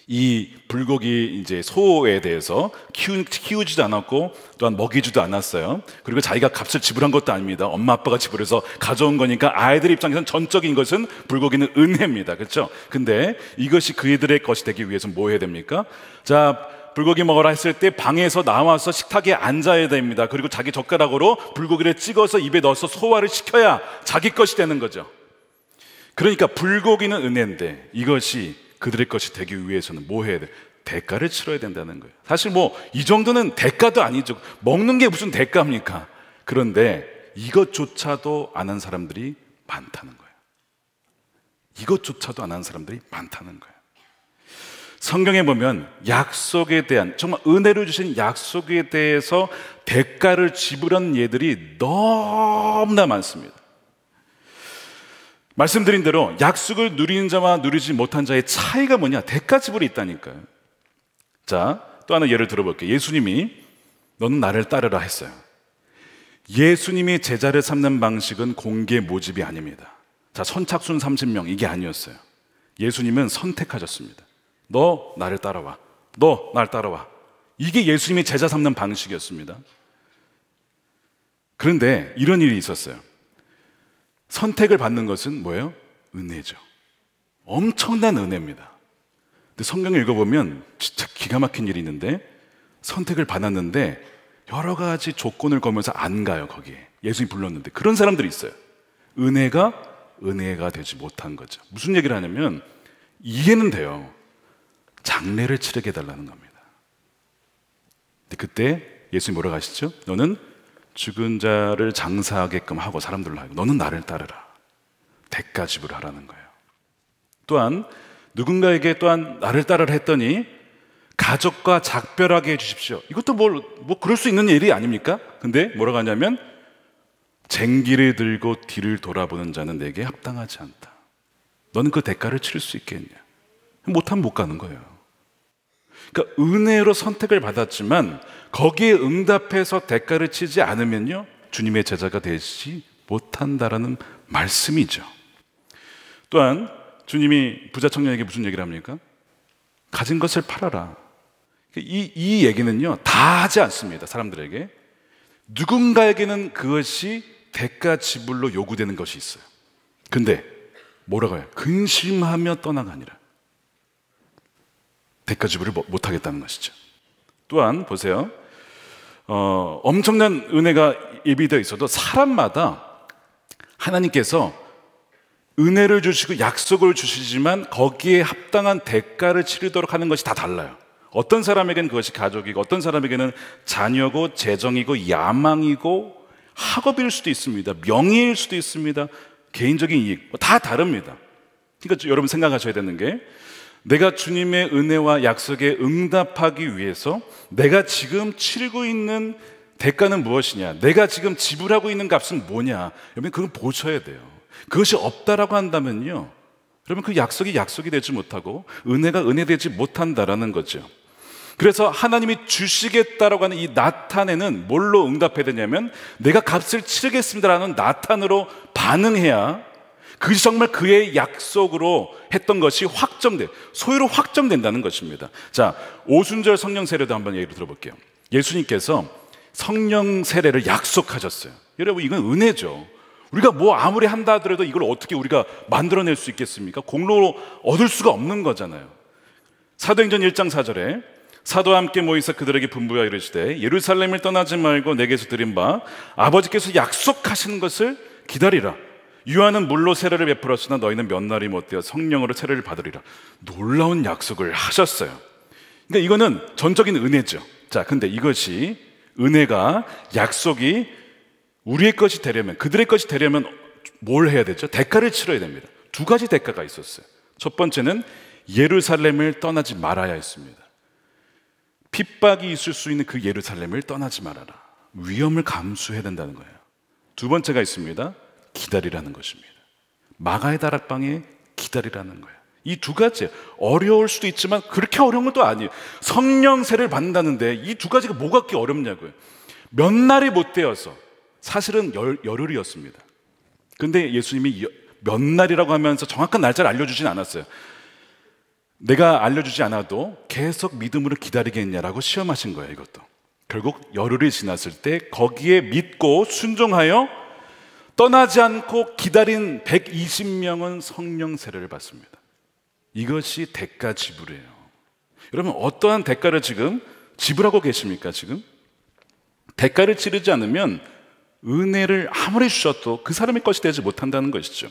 이 불고기 이제 소에 대해서 키우지도 않았고 또한 먹이지도 않았어요. 그리고 자기가 값을 지불한 것도 아닙니다. 엄마 아빠가 지불해서 가져온 거니까 아이들 입장에서는 전적인 것은 불고기는 은혜입니다. 그렇죠? 근데 이것이 그들의 것이 되기 위해서 뭐 해야 됩니까? 자, 불고기 먹으라 했을 때 방에서 나와서 식탁에 앉아야 됩니다. 그리고 자기 젓가락으로 불고기를 찍어서 입에 넣어서 소화를 시켜야 자기 것이 되는 거죠. 그러니까 불고기는 은혜인데 이것이 그들의 것이 되기 위해서는 뭐 해야 돼? 대가를 치러야 된다는 거예요. 사실 뭐 이 정도는 대가도 아니죠. 먹는 게 무슨 대가입니까? 그런데 이것조차도 안 한 사람들이 많다는 거예요. 이것조차도 안 한 사람들이 많다는 거예요. 성경에 보면 약속에 대한, 정말 은혜를 주신 약속에 대해서 대가를 지불한 예들이 너무나 많습니다. 말씀드린 대로 약속을 누리는 자와 누리지 못한 자의 차이가 뭐냐? 대가 지불이 있다니까요. 자, 또 하나 예를 들어볼게요. 예수님이 너는 나를 따르라 했어요. 예수님이 제자를 삼는 방식은 공개 모집이 아닙니다. 자, 선착순 30명 이게 아니었어요. 예수님은 선택하셨습니다. 너 나를 따라와. 너 날 따라와. 이게 예수님이 제자 삼는 방식이었습니다. 그런데 이런 일이 있었어요. 선택을 받는 것은 뭐예요? 은혜죠. 엄청난 은혜입니다. 근데 성경을 읽어보면 진짜 기가 막힌 일이 있는데 선택을 받았는데 여러 가지 조건을 걸면서 안 가요. 거기에 예수님이 불렀는데 그런 사람들이 있어요. 은혜가 되지 못한 거죠. 무슨 얘기를 하냐면 이해는 돼요. 장례를 치르게 해달라는 겁니다. 근데 그때 예수님이 뭐라고 하시죠? 너는 죽은 자를 장사하게끔 하고 사람들로 하고 너는 나를 따르라. 대가 지불하라는 거예요. 또한 누군가에게 또한 나를 따르라 했더니 가족과 작별하게 해주십시오. 이것도 뭐 그럴 수 있는 일이 아닙니까? 근데 뭐라고 하냐면 쟁기를 들고 뒤를 돌아보는 자는 내게 합당하지 않다. 너는 그 대가를 치를 수 있겠냐? 못하면 못 가는 거예요. 그러니까 은혜로 선택을 받았지만 거기에 응답해서 대가를 치지 않으면요 주님의 제자가 되지 못한다라는 말씀이죠. 또한 주님이 부자 청년에게 무슨 얘기를 합니까? 가진 것을 팔아라. 이 얘기는요 다 하지 않습니다. 사람들에게 누군가에게는 그것이 대가 지불로 요구되는 것이 있어요. 근데 뭐라고 해요? 근심하며 떠나가니라. 대가 지불을 못하겠다는 것이죠. 또한 보세요. 엄청난 은혜가 예비되어 있어도 사람마다 하나님께서 은혜를 주시고 약속을 주시지만 거기에 합당한 대가를 치르도록 하는 것이 다 달라요. 어떤 사람에게는 그것이 가족이고 어떤 사람에게는 자녀고 재정이고 야망이고 학업일 수도 있습니다. 명예일 수도 있습니다. 개인적인 이익 다 다릅니다. 그러니까 여러분 생각하셔야 되는 게 내가 주님의 은혜와 약속에 응답하기 위해서 내가 지금 치르고 있는 대가는 무엇이냐, 내가 지금 지불하고 있는 값은 뭐냐, 여러분 그걸 보셔야 돼요. 그것이 없다라고 한다면요 여러분 그 약속이 되지 못하고 은혜가 은혜되지 못한다라는 거죠. 그래서 하나님이 주시겠다라고 하는 이 나탄에는 뭘로 응답해야 되냐면 내가 값을 치르겠습니다라는 나탄으로 반응해야 그것이 정말 그의 약속으로 했던 것이 소유로 확정된다는 것입니다. 자, 오순절 성령 세례도 한번 얘기를 들어볼게요. 예수님께서 성령 세례를 약속하셨어요. 여러분, 이건 은혜죠. 우리가 뭐 아무리 한다 하더라도 이걸 어떻게 우리가 만들어낼 수 있겠습니까? 공로로 얻을 수가 없는 거잖아요. 사도행전 1장 4절에 사도와 함께 모이사 그들에게 분부하여 이르시되 예루살렘을 떠나지 말고 내게서 들은 바 아버지께서 약속하시는 것을 기다리라. 요한은 물로 세례를 베풀었으나 너희는 몇 날이 못되어 성령으로 세례를 받으리라. 놀라운 약속을 하셨어요. 그러니까 이거는 전적인 은혜죠. 자, 근데 이것이 은혜가 약속이 우리의 것이 되려면, 그들의 것이 되려면 뭘 해야 되죠? 대가를 치러야 됩니다. 두 가지 대가가 있었어요. 첫 번째는 예루살렘을 떠나지 말아야 했습니다. 핍박이 있을 수 있는 그 예루살렘을 떠나지 말아라. 위험을 감수해야 된다는 거예요. 두 번째가 있습니다. 기다리라는 것입니다. 마가의 다락방에 기다리라는 거예요. 이 두 가지, 어려울 수도 있지만 그렇게 어려운 것도 아니에요. 성령 세례를 받는다는데 이 두 가지가 뭐가 그렇게 어렵냐고요. 몇 날이 못 되어서, 사실은 열흘이었습니다. 근데 예수님이 몇 날이라고 하면서 정확한 날짜를 알려주진 않았어요. 내가 알려주지 않아도 계속 믿음으로 기다리겠냐라고 시험하신 거예요. 이것도 결국 열흘이 지났을 때 거기에 믿고 순종하여 떠나지 않고 기다린 120명은 성령 세례를 받습니다. 이것이 대가 지불이에요. 여러분, 어떠한 대가를 지금 지불하고 계십니까? 지금 대가를 치르지 않으면 은혜를 아무리 주셔도 그 사람의 것이 되지 못한다는 것이죠.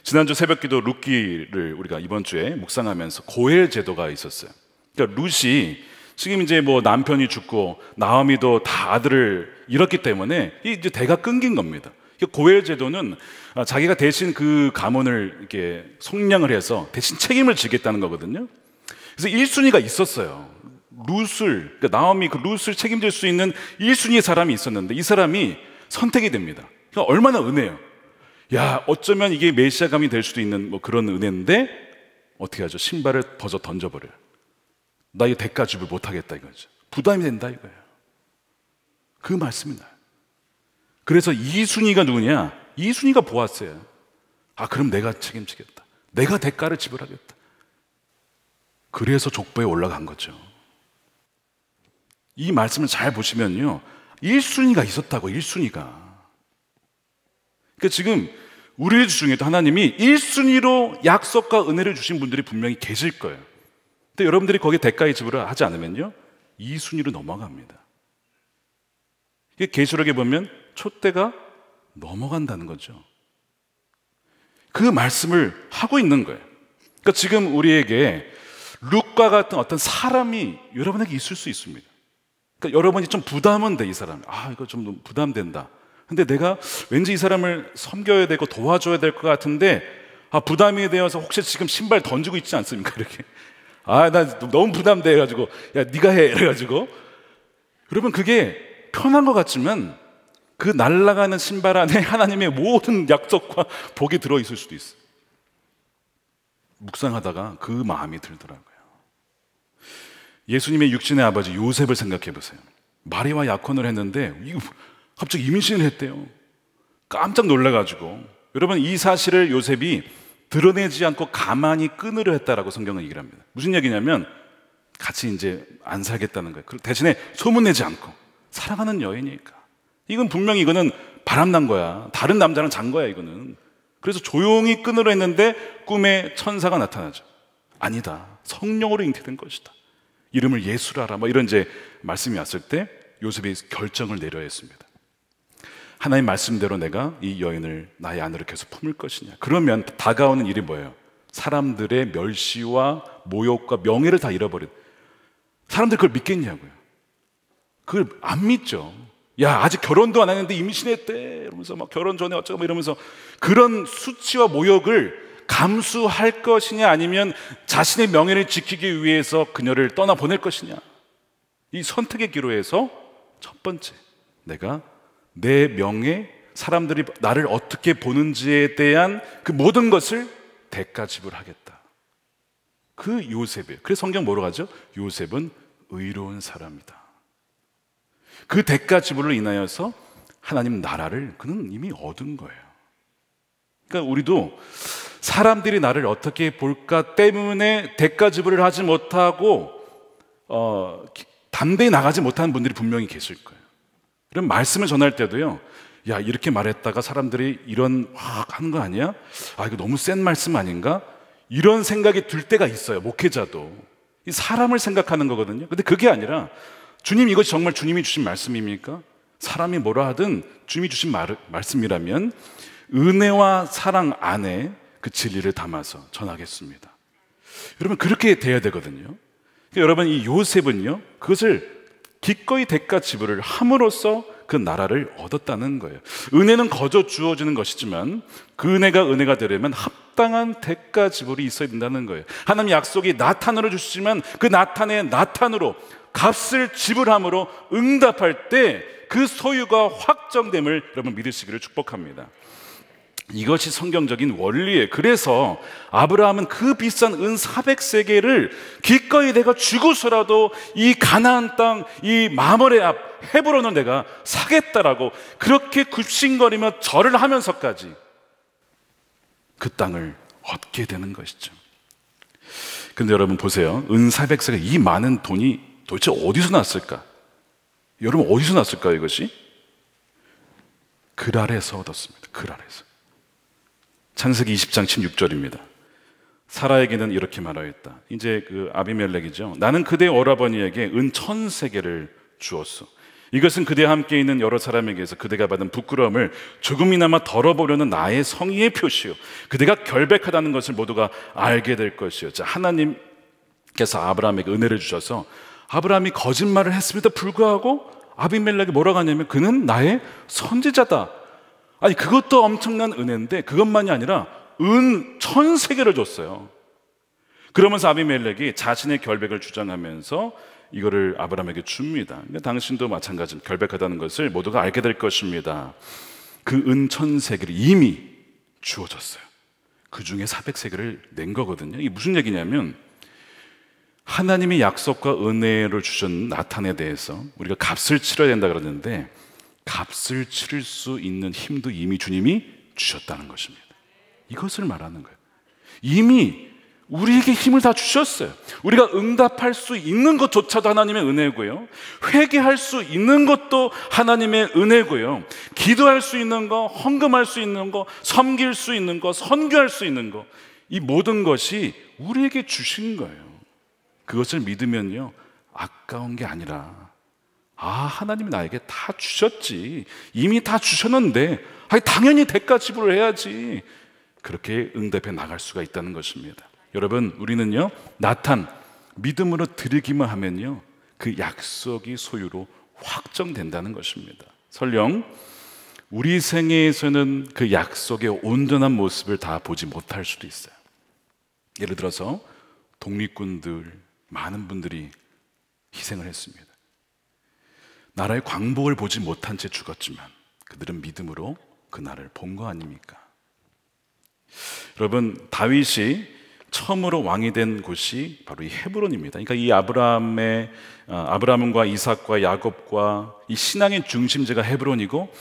지난주 새벽기도 룻기를 우리가 이번 주에 묵상하면서 고엘 제도가 있었어요. 그러니까 룻이 지금 이제 뭐 남편이 죽고 나오미도 다 아들을 잃었기 때문에 이제 대가 끊긴 겁니다. 고엘 제도는 자기가 대신 그 가문을 이렇게 속량을 해서 대신 책임을 지겠다는 거거든요. 그래서 1순위가 있었어요. 그러니까 나오미 그 룻을 책임질 수 있는 1순위의 사람이 있었는데 이 사람이 선택이 됩니다. 그러니까 얼마나 은혜예요. 야, 어쩌면 이게 메시아감이 될 수도 있는 뭐 그런 은혜인데 어떻게 하죠? 신발을 벗어 던져버려요. 나 이거 대가 지불 못하겠다 이거죠. 부담이 된다 이거예요. 그 말씀이 나요. 그래서 2순위가 누구냐? 2순위가 보았어요. 아, 그럼 내가 책임지겠다. 내가 대가를 지불하겠다. 그래서 족보에 올라간 거죠. 이 말씀을 잘 보시면요, 1순위가 있었다고. 1순위가. 그러니까 지금 우리 중에도 하나님이 1순위로 약속과 은혜를 주신 분들이 분명히 계실 거예요. 근데 여러분들이 거기에 대가의 지불을 하지 않으면요 2순위로 넘어갑니다. 이게 계시록에 보면 촛대가 넘어간다는 거죠. 그 말씀을 하고 있는 거예요. 그러니까 지금 우리에게 룻과 같은 어떤 사람이 여러분에게 있을 수 있습니다. 그러니까 여러분이 좀 부담은 돼, 이 사람. 아, 이거 좀 부담된다. 근데 내가 왠지 이 사람을 섬겨야 되고 도와줘야 될 것 같은데, 아, 부담이 되어서 혹시 지금 신발 던지고 있지 않습니까? 이렇게. 아, 나 너무 부담돼 해가지고, 야, 네가 해. 이래가지고. 여러분, 그게 편한 것 같지만 그 날아가는 신발 안에 하나님의 모든 약속과 복이 들어있을 수도 있어요. 묵상하다가 그 마음이 들더라고요. 예수님의 육신의 아버지 요셉을 생각해 보세요. 마리와 약혼을 했는데 갑자기 임신을 했대요. 깜짝 놀라가지고. 여러분, 이 사실을 요셉이 드러내지 않고 가만히 끊으려 했다라고 성경은 얘기를 합니다. 무슨 얘기냐면 같이 이제 안 살겠다는 거예요. 대신에 소문내지 않고. 사랑하는 여인이니까. 이건 분명히 이거는 바람난 거야. 다른 남자랑 잔 거야 이거는. 그래서 조용히 끊으려 했는데 꿈에 천사가 나타나죠. 아니다, 성령으로 잉태된 것이다. 이름을 예수라라. 뭐 이런 이제 말씀이 왔을 때 요셉이 결정을 내려야 했습니다. 하나님 말씀대로 내가 이 여인을 나의 아내로 계속 품을 것이냐. 그러면 다가오는 일이 뭐예요? 사람들의 멸시와 모욕과 명예를 다 잃어버린. 사람들이 그걸 믿겠냐고요. 그걸 안 믿죠. 야, 아직 결혼도 안 했는데 임신했대 이러면서 막 결혼 전에 어쩌고 막 이러면서 그런 수치와 모욕을 감수할 것이냐, 아니면 자신의 명예를 지키기 위해서 그녀를 떠나보낼 것이냐. 이 선택의 기로에서 첫 번째, 내가 내 명예, 사람들이 나를 어떻게 보는지에 대한 그 모든 것을 대가 지불하겠다. 그 요셉이에요. 그래서 성경 뭐로 가죠? 요셉은 의로운 사람이다. 그 대가 지불로 인하여서 하나님 나라를 그는 이미 얻은 거예요. 그러니까 우리도 사람들이 나를 어떻게 볼까 때문에 대가 지불을 하지 못하고 담대히 나가지 못하는 분들이 분명히 계실 거예요. 그럼 말씀을 전할 때도요, 야, 이렇게 말했다가 사람들이 이런 하는 거 아니야? 아, 이거 너무 센 말씀 아닌가? 이런 생각이 들 때가 있어요. 목회자도 이 사람을 생각하는 거거든요. 근데 그게 아니라 주님, 이것이 정말 주님이 주신 말씀입니까? 사람이 뭐라 하든 주님이 주신 말씀이라면 은혜와 사랑 안에 그 진리를 담아서 전하겠습니다. 여러분, 그렇게 돼야 되거든요. 그러니까 여러분, 이 요셉은요, 그것을 기꺼이 대가 지불을 함으로써 그 나라를 얻었다는 거예요. 은혜는 거저 주어지는 것이지만 그 은혜가 되려면 합당한 대가 지불이 있어야 된다는 거예요. 하나님 약속이 나탄으로 주시지만 그 나탄의 나탄으로 값을 지불함으로 응답할 때 그 소유가 확정됨을 여러분 믿으시기를 축복합니다. 이것이 성경적인 원리예요. 그래서 아브라함은 그 비싼 은 400세겔을 기꺼이 내가 주고서라도 이 가나안 땅, 이 마므레 앞 헤브론을 내가 사겠다라고 그렇게 굽신거리며 절을 하면서까지 그 땅을 얻게 되는 것이죠. 근데 여러분 보세요. 은 400세겔, 이 많은 돈이 도대체 어디서 났을까? 여러분, 어디서 났을까요, 이것이? 그랄에서 얻었습니다. 그랄에서. 창세기 20장 16절입니다. 사라에게는 이렇게 말하였다. 이제 그 아비멜렉이죠. 나는 그대 오라버니에게 은 1000세겔을 주었어. 이것은 그대와 함께 있는 여러 사람에게서 그대가 받은 부끄러움을 조금이나마 덜어보려는 나의 성의의 표시요, 그대가 결백하다는 것을 모두가 알게 될 것이요. 자, 하나님께서 아브라함에게 은혜를 주셔서 아브라함이 거짓말을 했음에도 불구하고 아비멜렉이 뭐라고 하냐면 그는 나의 선지자다. 아니, 그것도 엄청난 은혜인데 그것만이 아니라 은 1000세겔을 줬어요. 그러면서 아비멜렉이 자신의 결백을 주장하면서 이거를 아브라함에게 줍니다. 근데 당신도 마찬가지, 결백하다는 것을 모두가 알게 될 것입니다. 그 은 1000세겔이 이미 주어졌어요. 그 중에 400세겔을 낸 거거든요. 이게 무슨 얘기냐면 하나님의 약속과 은혜를 주신 나탄에 대해서 우리가 값을 치러야 된다 그러는데 값을 치를 수 있는 힘도 이미 주님이 주셨다는 것입니다. 이것을 말하는 거예요. 이미 우리에게 힘을 다 주셨어요. 우리가 응답할 수 있는 것조차도 하나님의 은혜고요, 회개할 수 있는 것도 하나님의 은혜고요, 기도할 수 있는 거, 헌금할 수 있는 거, 섬길 수 있는 거, 선교할 수 있는 거, 이 모든 것이 우리에게 주신 거예요. 그것을 믿으면요, 아까운 게 아니라 하나님이 나에게 다 주셨지, 이미 다 주셨는데 당연히 대가 지불을 해야지, 그렇게 응답해 나갈 수가 있다는 것입니다. 여러분, 우리는요, 나탄 믿음으로 드리기만 하면요, 그 약속이 소유로 확정된다는 것입니다. 설령 우리 생애에서는 그 약속의 온전한 모습을 다 보지 못할 수도 있어요. 예를 들어서 독립군들, 많은 분들이 희생을 했습니다. 나라의 광복을 보지 못한 채 죽었지만 그들은 믿음으로 그 날을 본 거 아닙니까? 여러분, 다윗이 처음으로 왕이 된 곳이 바로 이 헤브론입니다. 그러니까 이 아브라함과 이삭과 야곱과 이 신앙의 중심지가 헤브론이고,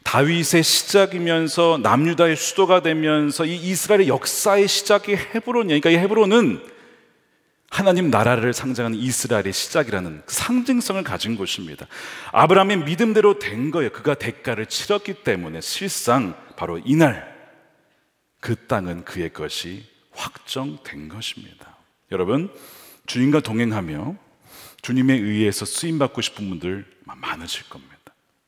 다윗의 시작이면서 남유다의 수도가 되면서 이 이스라엘의 역사의 시작이 헤브론이에요. 그러니까 이 헤브론은 하나님 나라를 상징하는 이스라엘의 시작이라는 상징성을 가진 곳입니다. 아브라함의 믿음대로 된 거예요. 그가 대가를 치렀기 때문에 실상 바로 이날 그 땅은 그의 것이 확정된 것입니다. 여러분, 주님과 동행하며 주님에 의해서 쓰임받고 싶은 분들 많으실 겁니다.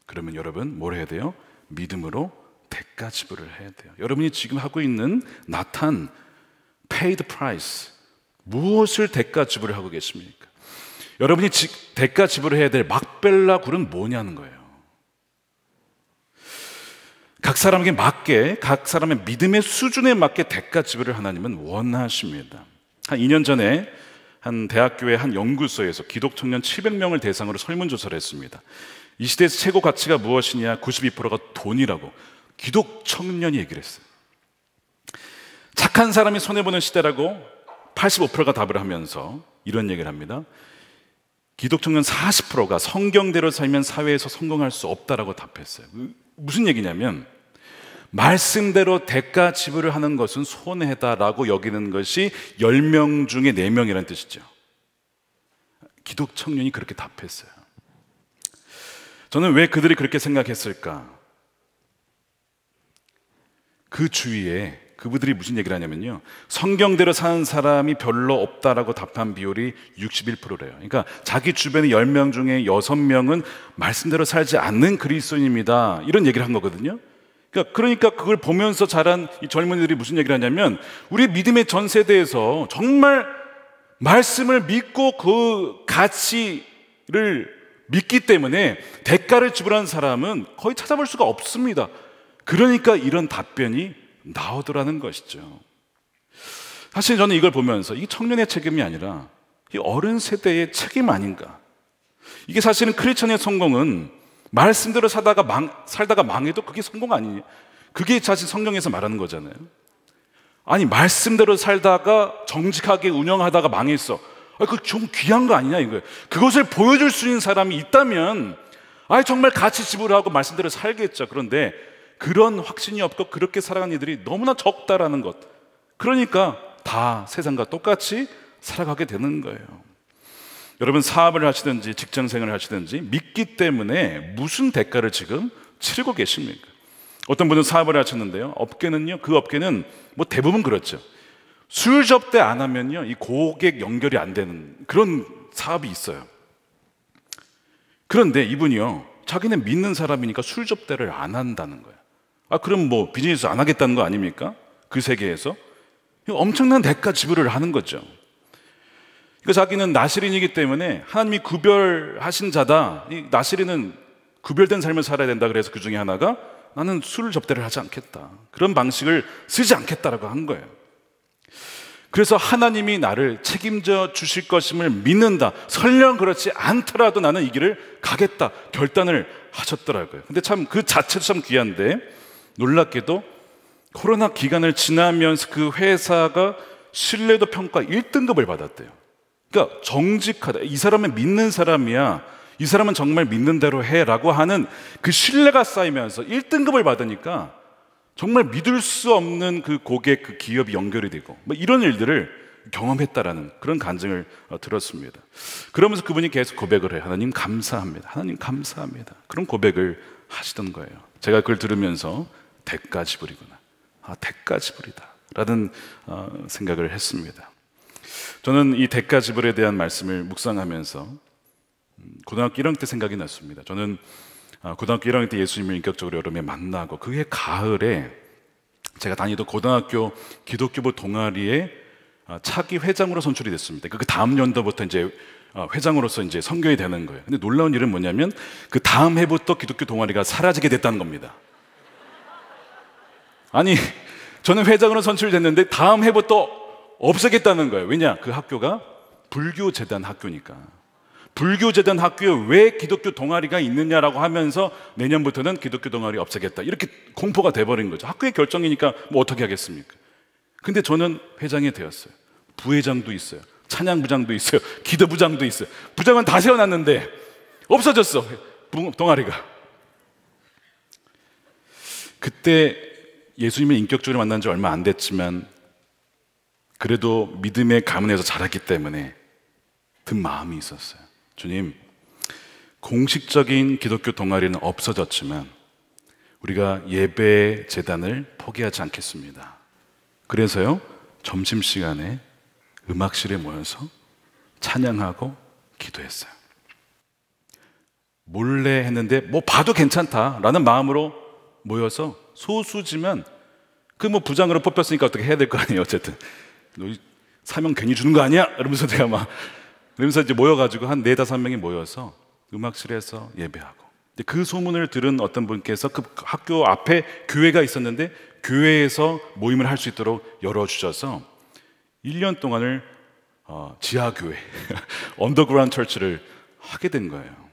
그러면 여러분 뭘 해야 돼요? 믿음으로 대가 지불을 해야 돼요. 여러분이 지금 하고 있는 나탄, pay the price, 무엇을 대가 지불을 하고 계십니까? 여러분이 대가 지불을 해야 될 막벨라 굴은 뭐냐는 거예요. 각 사람에게 맞게, 각 사람의 믿음의 수준에 맞게 대가 지불을 하나님은 원하십니다. 한 2년 전에 한 대학교의 한 연구소에서 기독 청년 700명을 대상으로 설문조사를 했습니다. 이 시대에서 최고 가치가 무엇이냐? 92%가 돈이라고 기독 청년이 얘기를 했어요. 착한 사람이 손해보는 시대라고 85%가 답을 하면서 이런 얘기를 합니다. 기독 청년 40%가 성경대로 살면 사회에서 성공할 수 없다라고 답했어요. 무슨 얘기냐면 말씀대로 대가 지불을 하는 것은 손해다라고 여기는 것이 10명 중에 4명이라는 뜻이죠. 기독 청년이 그렇게 답했어요. 저는 왜 그들이 그렇게 생각했을까? 그 주위에 그분들이 무슨 얘기를 하냐면요, 성경대로 사는 사람이 별로 없다라고 답한 비율이 61%래요. 그러니까 자기 주변의 10명 중에 6명은 말씀대로 살지 않는 그리스도인입니다, 이런 얘기를 한 거거든요. 그러니까 그걸 보면서 자란 이 젊은이들이 무슨 얘기를 하냐면, 우리 믿음의 전 세대에서 정말 말씀을 믿고 그 가치를 믿기 때문에 대가를 지불한 사람은 거의 찾아볼 수가 없습니다. 그러니까 이런 답변이 나오더라는 것이죠. 사실 저는 이걸 보면서 이 청년의 책임이 아니라 이 어른 세대의 책임 아닌가. 이게 사실은 크리스천의 성공은 말씀대로 살다가 망해도 그게 성공 아니냐. 그게 사실 성경에서 말하는 거잖아요. 아니, 말씀대로 살다가 정직하게 운영하다가 망했어. 그거 좀 귀한 거 아니냐 이거예요. 그것을 보여줄 수 있는 사람이 있다면 정말 같이 지불하고 말씀대로 살겠죠. 그런데 그런 확신이 없고 그렇게 살아가는 이들이 너무나 적다라는 것. 그러니까 다 세상과 똑같이 살아가게 되는 거예요. 여러분, 사업을 하시든지 직장생활을 하시든지 믿기 때문에 무슨 대가를 지금 치르고 계십니까? 어떤 분은 사업을 하셨는데요, 그 업계는 뭐 대부분 그렇죠. 술 접대 안 하면요, 이 고객 연결이 안 되는 그런 사업이 있어요. 그런데 이분이요, 자기는 믿는 사람이니까 술 접대를 안 한다는 거예요. 그럼 뭐 비즈니스 안 하겠다는 거 아닙니까? 그 세계에서 엄청난 대가 지불을 하는 거죠. 그러니까 자기는 나시린이기 때문에 하나님이 구별하신 자다, 이 나시린은 구별된 삶을 살아야 된다. 그래서 그 중에 하나가 나는 술 접대를 하지 않겠다, 그런 방식을 쓰지 않겠다라고 한 거예요. 그래서 하나님이 나를 책임져 주실 것임을 믿는다, 설령 그렇지 않더라도 나는 이 길을 가겠다 결단을 하셨더라고요. 근데 참 그 자체도 참 귀한데, 놀랍게도 코로나 기간을 지나면서 그 회사가 신뢰도 평가 1등급을 받았대요. 그러니까 정직하다, 이 사람은 믿는 사람이야, 이 사람은 정말 믿는 대로 해라고 하는 그 신뢰가 쌓이면서 1등급을 받으니까 정말 믿을 수 없는 그 고객, 그 기업이 연결이 되고 뭐 이런 일들을 경험했다라는 그런 간증을 들었습니다. 그러면서 그분이 계속 고백을 해요. 하나님 감사합니다, 하나님 감사합니다. 그런 고백을 하시던 거예요. 제가 그걸 들으면서 대가 지불이구나, 대가 지불이다 라는 생각을 했습니다. 저는 이 대가 지불에 대한 말씀을 묵상하면서 고등학교 1학년 때 생각이 났습니다. 저는 고등학교 1학년 때 예수님을 인격적으로 여름에 만나고 그해 가을에 제가 다니던 고등학교 기독교부 동아리에 차기 회장으로 선출이 됐습니다. 그 다음 연도부터 이제 회장으로서 이제 선교이 되는 거예요. 근데 놀라운 일은 뭐냐면 그 다음 해부터 기독교 동아리가 사라지게 됐다는 겁니다. 아니, 저는 회장으로 선출됐는데 다음 해부터 없애겠다는 거예요. 왜냐? 그 학교가 불교재단 학교니까. 불교재단 학교에 왜 기독교 동아리가 있느냐라고 하면서 내년부터는 기독교 동아리 없애겠다, 이렇게 공포가 돼버린 거죠. 학교의 결정이니까 뭐 어떻게 하겠습니까? 근데 저는 회장이 되었어요. 부회장도 있어요, 찬양부장도 있어요, 기도부장도 있어요. 부장은 다 세워놨는데 없어졌어, 동아리가. 그때 예수님을 인격적으로 만난 지 얼마 안 됐지만 그래도 믿음의 가문에서 자랐기 때문에 든 마음이 있었어요. 주님, 공식적인 기독교 동아리는 없어졌지만 우리가 예배 재단을 포기하지 않겠습니다. 그래서요, 점심시간에 음악실에 모여서 찬양하고 기도했어요. 몰래 했는데 뭐 봐도 괜찮다라는 마음으로 모여서, 소수지만 그 뭐 부장으로 뽑혔으니까 어떻게 해야 될 거 아니에요. 어쨌든 너 사명 괜히 주는 거 아니야? 이러면서 제가 그러면서 이제 모여가지고 한 4-5명이 모여서 음악실에서 예배하고, 그 소문을 들은 어떤 분께서 그 학교 앞에 교회가 있었는데 교회에서 모임을 할 수 있도록 열어주셔서 1년 동안을 지하교회 언더그라운드 처치를 하게 된 거예요.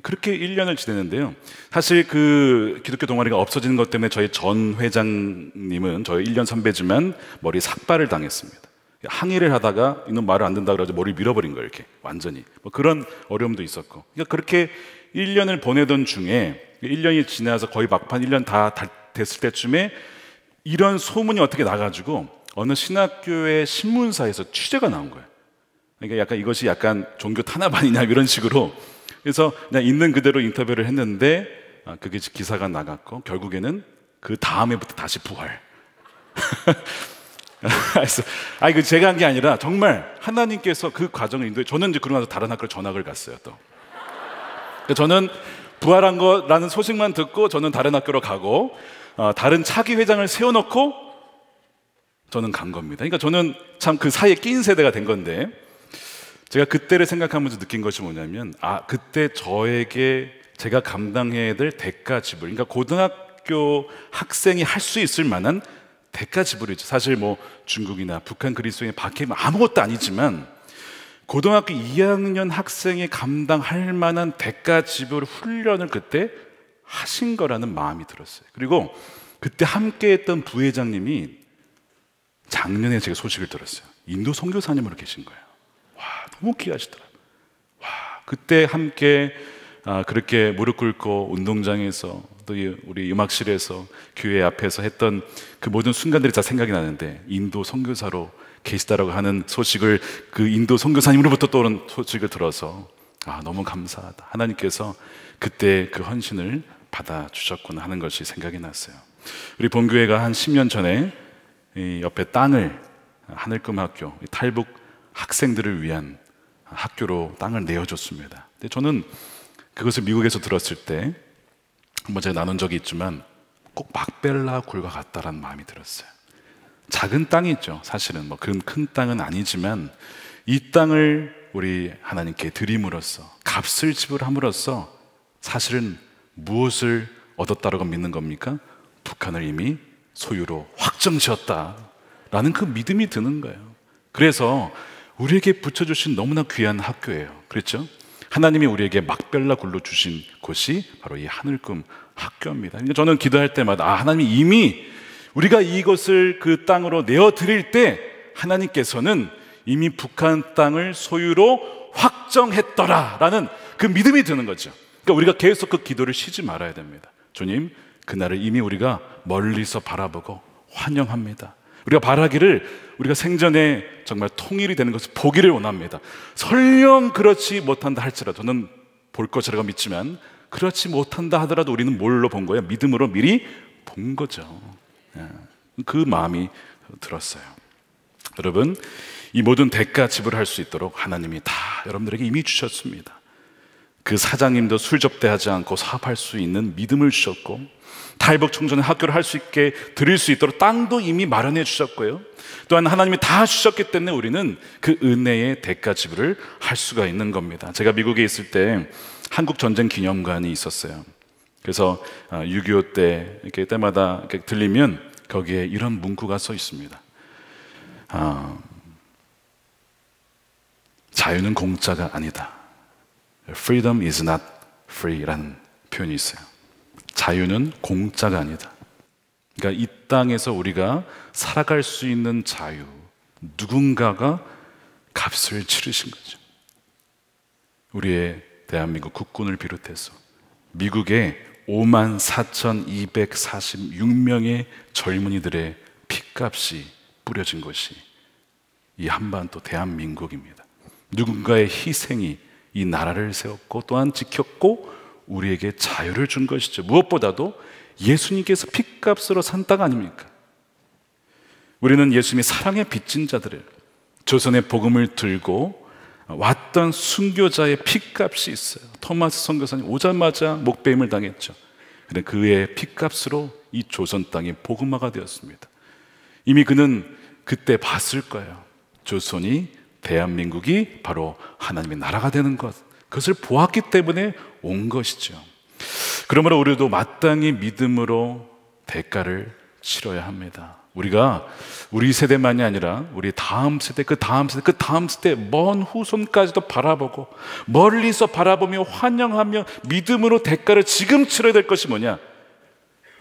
그렇게 1년을 지냈는데요, 사실 그 기독교 동아리가 없어지는 것 때문에 저희 전 회장님은 저희 1년 선배지만 머리에 삭발을 당했습니다. 항의를 하다가 이놈 말을 안 듣는다 그래서 머리를 밀어버린 거예요. 이렇게 완전히. 뭐 그런 어려움도 있었고, 그러니까 그렇게 1년을 보내던 중에 1년이 지나서 거의 막판 1년 다 됐을 때쯤에 이런 소문이 어떻게 나가지고 어느 신학교의 신문사에서 취재가 나온 거예요. 그러니까 약간 이것이 약간 종교 탄압 아니냐 이런 식으로. 그래서 그냥 있는 그대로 인터뷰를 했는데 그게 기사가 나갔고 결국에는 그 다음 해부터 다시 부활. 그래서 그 제가 한 게 아니라 정말 하나님께서 그 과정을 인도해. 저는 이제 그러고 나서 다른 학교로 전학을 갔어요 또. 저는 부활한 거라는 소식만 듣고 저는 다른 학교로 가고 다른 차기 회장을 세워놓고 저는 간 겁니다. 그러니까 저는 참 그 사이에 낀 세대가 된 건데, 제가 그때를 생각하면서 느낀 것이 뭐냐면 그때 저에게 제가 감당해야 될 대가 지불, 그러니까 고등학교 학생이 할 수 있을 만한 대가 지불이죠. 사실 뭐 중국이나 북한 그리스도인의 박해는 아무것도 아니지만 고등학교 2학년 학생이 감당할 만한 대가 지불 훈련을 그때 하신 거라는 마음이 들었어요. 그리고 그때 함께 했던 부회장님이 작년에 제가 소식을 들었어요. 인도 선교사님으로 계신 거예요. 와, 너무 귀하시더라고요. 와, 그때 함께 그렇게 무릎 꿇고 운동장에서 또 우리 음악실에서 교회 앞에서 했던 그 모든 순간들이 다 생각이 나는데, 인도 선교사로 계시다라고 하는 소식을, 그 인도 선교사님으로부터 떠오른 소식을 들어서 너무 감사하다. 하나님께서 그때 그 헌신을 받아주셨구나 하는 것이 생각이 났어요. 우리 본교회가 한 10년 전에 이 옆에 땅을 하늘금학교 탈북 학생들을 위한 학교로 땅을 내어줬습니다. 근데 저는 그것을 미국에서 들었을 때 한번 제가 나눈 적이 있지만 꼭 막벨라 굴과 같다라는 마음이 들었어요. 작은 땅이죠. 사실은 뭐 큰 땅은 아니지만 이 땅을 우리 하나님께 드림으로써, 값을 지불함으로써 사실은 무엇을 얻었다라고 믿는 겁니까? 북한을 이미 소유로 확정지었다라는 그 믿음이 드는 거예요. 그래서 우리에게 붙여주신 너무나 귀한 학교예요. 그렇죠? 하나님이 우리에게 막벨라 굴로 주신 곳이 바로 이 하늘금 학교입니다. 그러니까 저는 기도할 때마다 하나님이 이미 우리가 이것을 그 땅으로 내어드릴 때 하나님께서는 이미 북한 땅을 소유로 확정했더라라는 그 믿음이 드는 거죠. 그러니까 우리가 계속 그 기도를 쉬지 말아야 됩니다. 주님, 그날을 이미 우리가 멀리서 바라보고 환영합니다. 우리가 바라기를 우리가 생전에 정말 통일이 되는 것을 보기를 원합니다. 설령 그렇지 못한다 할지라도, 저는 볼 것이라고 믿지만 그렇지 못한다 하더라도 우리는 뭘로 본 거예요? 믿음으로 미리 본 거죠. 그 마음이 들었어요. 여러분, 이 모든 대가 지불할 수 있도록 하나님이 다 여러분들에게 이미 주셨습니다. 그 사장님도 술 접대하지 않고 사업할 수 있는 믿음을 주셨고, 탈북 청소년 학교를 할 수 있게 드릴 수 있도록 땅도 이미 마련해 주셨고요. 또한 하나님이 다 주셨기 때문에 우리는 그 은혜의 대가 지불을 할 수가 있는 겁니다. 제가 미국에 있을 때 한국 전쟁 기념관이 있었어요. 그래서 6.25 때 이렇게 때마다 이렇게 들리면 거기에 이런 문구가 써 있습니다. 자유는 공짜가 아니다. Freedom is not free라는 표현이 있어요. 자유는 공짜가 아니다. 그러니까 이 땅에서 우리가 살아갈 수 있는 자유, 누군가가 값을 치르신 거죠. 우리의 대한민국 국군을 비롯해서 미국의 54,246명의 젊은이들의 피값이 뿌려진 것이 이 한반도 대한민국입니다. 누군가의 희생이 이 나라를 세웠고 또한 지켰고 우리에게 자유를 준 것이죠. 무엇보다도 예수님께서 피값으로 산 땅 아닙니까? 우리는 예수님의 사랑에 빚진 자들을, 조선의 복음을 들고 왔던 순교자의 피값이 있어요. 토마스 선교사님 오자마자 목배임을 당했죠. 그런데 그의 피값으로 이 조선 땅이 복음화가 되었습니다. 이미 그는 그때 봤을 거예요. 조선이, 대한민국이 바로 하나님의 나라가 되는 것, 그것을 보았기 때문에 온 것이죠. 그러므로 우리도 마땅히 믿음으로 대가를 치러야 합니다. 우리가 우리 세대만이 아니라 우리 다음 세대, 그 다음 세대, 그 다음 세대, 먼 후손까지도 바라보고 멀리서 바라보며 환영하며 믿음으로 대가를 지금 치러야 될 것이 뭐냐?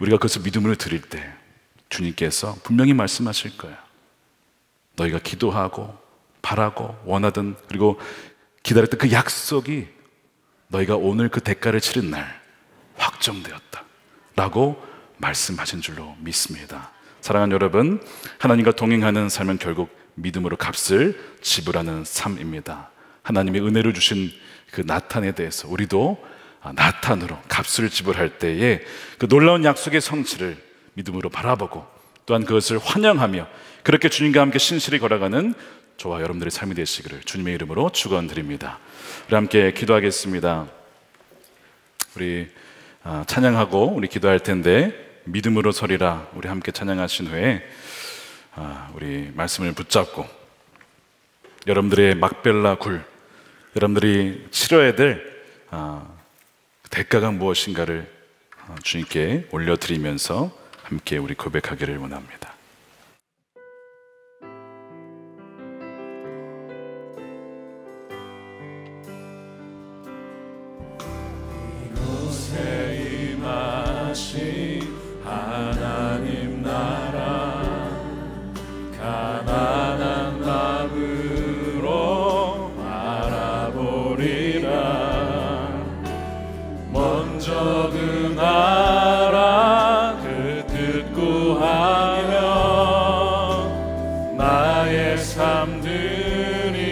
우리가 그것을 믿음으로 드릴 때 주님께서 분명히 말씀하실 거예요. 너희가 기도하고 바라고 원하던, 그리고 기다렸던 그 약속이 너희가 오늘 그 대가를 치른 날 확정되었다 라고 말씀하신 줄로 믿습니다. 사랑하는 여러분, 하나님과 동행하는 삶은 결국 믿음으로 값을 지불하는 삶입니다. 하나님의 은혜를 주신 그 나탄에 대해서 우리도 나탄으로 값을 지불할 때에 그 놀라운 약속의 성취를 믿음으로 바라보고 또한 그것을 환영하며 그렇게 주님과 함께 신실히 걸어가는 저와 여러분들의 삶이 되시기를 주님의 이름으로 축원드립니다. 우리 함께 기도하겠습니다. 우리 찬양하고 우리 기도할 텐데 믿음으로 서리라 우리 함께 찬양하신 후에 우리 말씀을 붙잡고 여러분들의 막벨라 굴, 여러분들이 치러야 될 대가가 무엇인가를 주님께 올려드리면서 함께 우리 고백하기를 원합니다.
이곳에 임하신 하나님 나라 가난한 마음으로 바라보리라. 먼저 그 나라 그 뜻 구하며 나의 삶 드리리.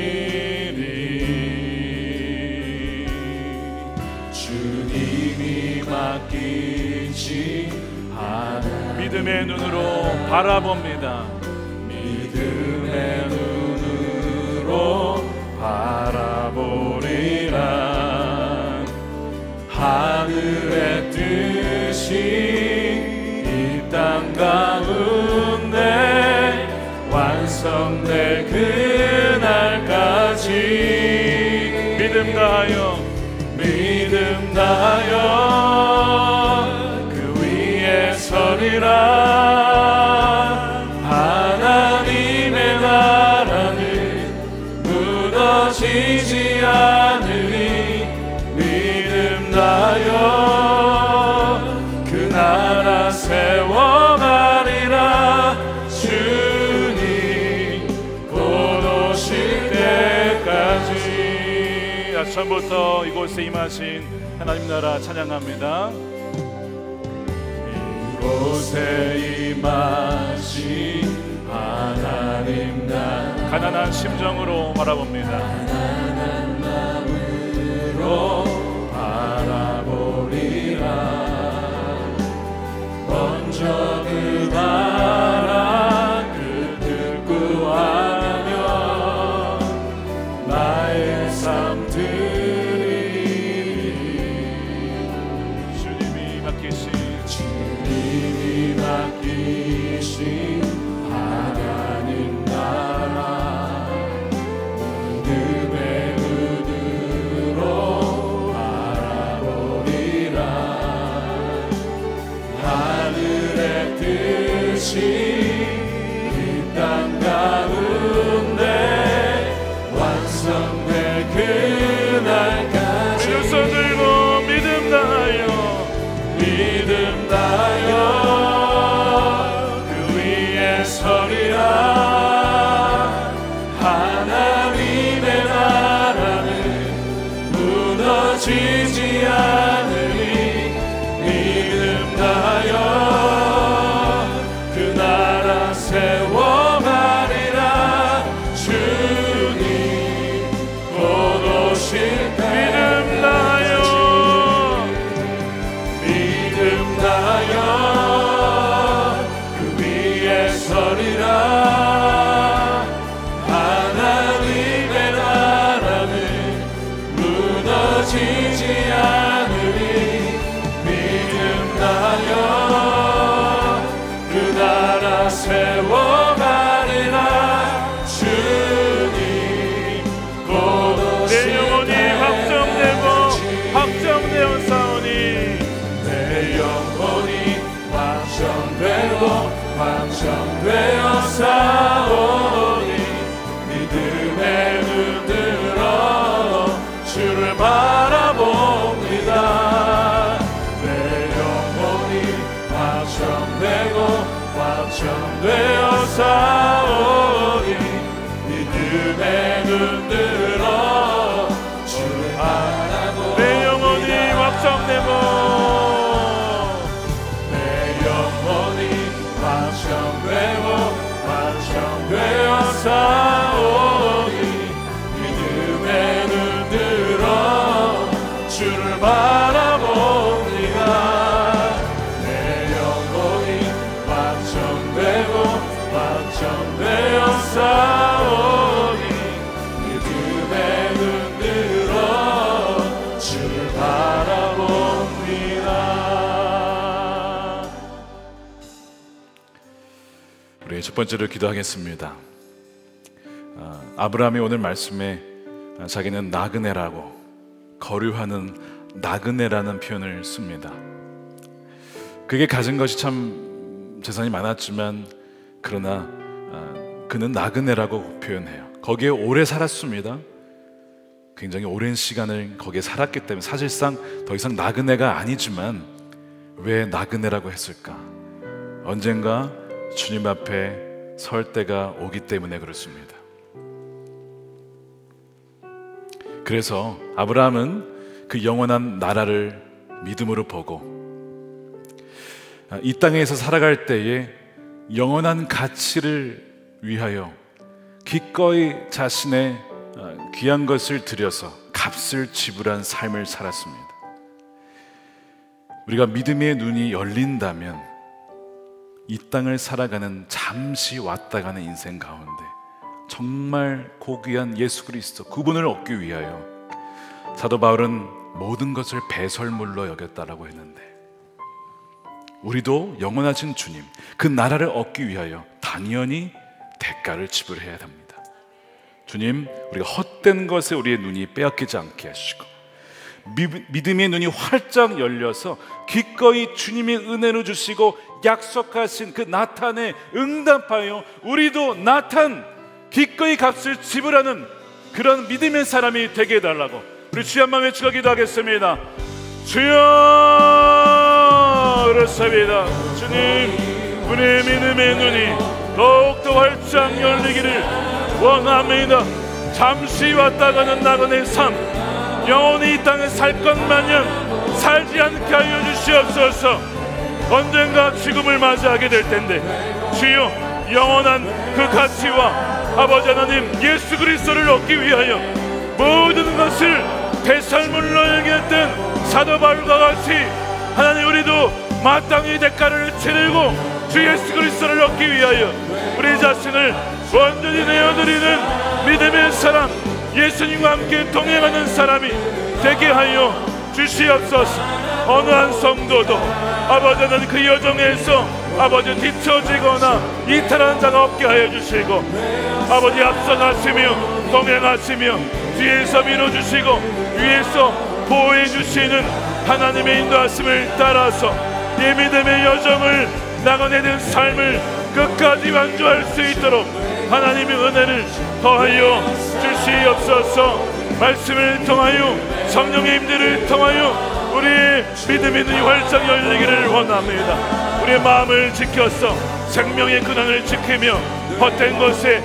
주님이 맡기지 않은
믿음의 눈으로 바라봅니다.
믿음의 눈으로 바라보리라. 하늘의 뜻이 이 땅 가운데 완성될 그날까지
믿음 다하여
그 위에 서리라. 하나님의 나라는 무너지지 않으리. 믿음 다하여 그 나라 세워가리라. 주님 곧 오실 때까지.
아침부터 이곳에 임하신 하나님 나라 찬양합니다.
이곳에 임하신 하나님 나라
가난한 심정으로 바라봅니다.
가난한 마음으로 바라보리라. 먼저 그 나라 그 뜻 구하며 나의 삶 드리리.
주님이
맡기신 하나님 나라 믿음의 눈으로 바라보리라. 하늘의 뜻이 이 땅 가운데 완성될 그날까지.
두 손 들고 믿음 다하여
믿음 다하여 그 위에 서리라. 하나님의 나라는 무너지지 않으리. 믿음 다하여 그 나라 세워가리라. 주님 곧 오실 때
믿음 다하여
그 위에 서리라. 하나님의 나라는 무너지지
번째로 기도하겠습니다. 아브라함이 오늘 말씀에 자기는 나그네라고, 거류하는 나그네라는 표현을 씁니다. 그게 가진 것이 참 재산이 많았지만 그러나 그는 나그네라고 표현해요. 거기에 오래 살았습니다. 굉장히 오랜 시간을 거기에 살았기 때문에 사실상 더 이상 나그네가 아니지만 왜 나그네라고 했을까? 언젠가 주님 앞에 설 때가 오기 때문에 그렇습니다. 그래서 아브라함은 그 영원한 나라를 믿음으로 보고 이 땅에서 살아갈 때에 영원한 가치를 위하여 기꺼이 자신의 귀한 것을 들여서 값을 지불한 삶을 살았습니다. 우리가 믿음의 눈이 열린다면 이 땅을 살아가는 잠시 왔다 가는 인생 가운데 정말 고귀한 예수 그리스도 그분을 얻기 위하여 사도 바울은 모든 것을 배설물로 여겼다라고 했는데, 우리도 영원하신 주님 그 나라를 얻기 위하여 당연히 대가를 지불해야 합니다. 주님, 우리가 헛된 것에 우리의 눈이 빼앗기지 않게 하시고 믿음의 눈이 활짝 열려서 기꺼이 주님의 은혜로 주시고 약속하신 그 나탄에 응답하여 우리도 나탄 기꺼이 값을 지불하는 그런 믿음의 사람이 되게 해달라고 우리 주여 한번 외치고 기도하겠습니다. 주여, 그렇습니다. 주님, 우리의 믿음의 눈이 더욱더 활짝 열리기를 원합니다. 잠시 왔다 가는 나그네의 삶, 영원히 이 땅에 살 것마냥 살지 않게 하여 주시옵소서. 언젠가 죽음을 맞이하게 될 텐데 주여, 영원한 그 가치와 아버지 하나님 예수 그리스도를 얻기 위하여 모든 것을 배설물로 여겼던 사도 바울과 같이 하나님, 우리도 마땅히 대가를 치르고 주 예수 그리스도를 얻기 위하여 우리 자신을 완전히 내어드리는 믿음의 사람, 예수님과 함께 동행하는 사람이 되게 하여 주시옵소서. 어느 한 성도도 아버지 하나님 그 여정에서 아버지 뒤처지거나 이탈한 자가 없게 하여 주시고 아버지 앞서가시며 동행하시며 뒤에서 밀어주시고 위에서 보호해 주시는 하나님의 인도하심을 따라서 이 믿음의 여정을 나가내는 삶을 끝까지 완주할 수 있도록 하나님의 은혜를 더하여 주시옵소서. 말씀을 통하여 성령의 임재를 통하여 우리의 믿음의 눈이 활짝 열리기를 원합니다. 우리의 마음을 지켜서 생명의 근원을 지키며 헛된 것에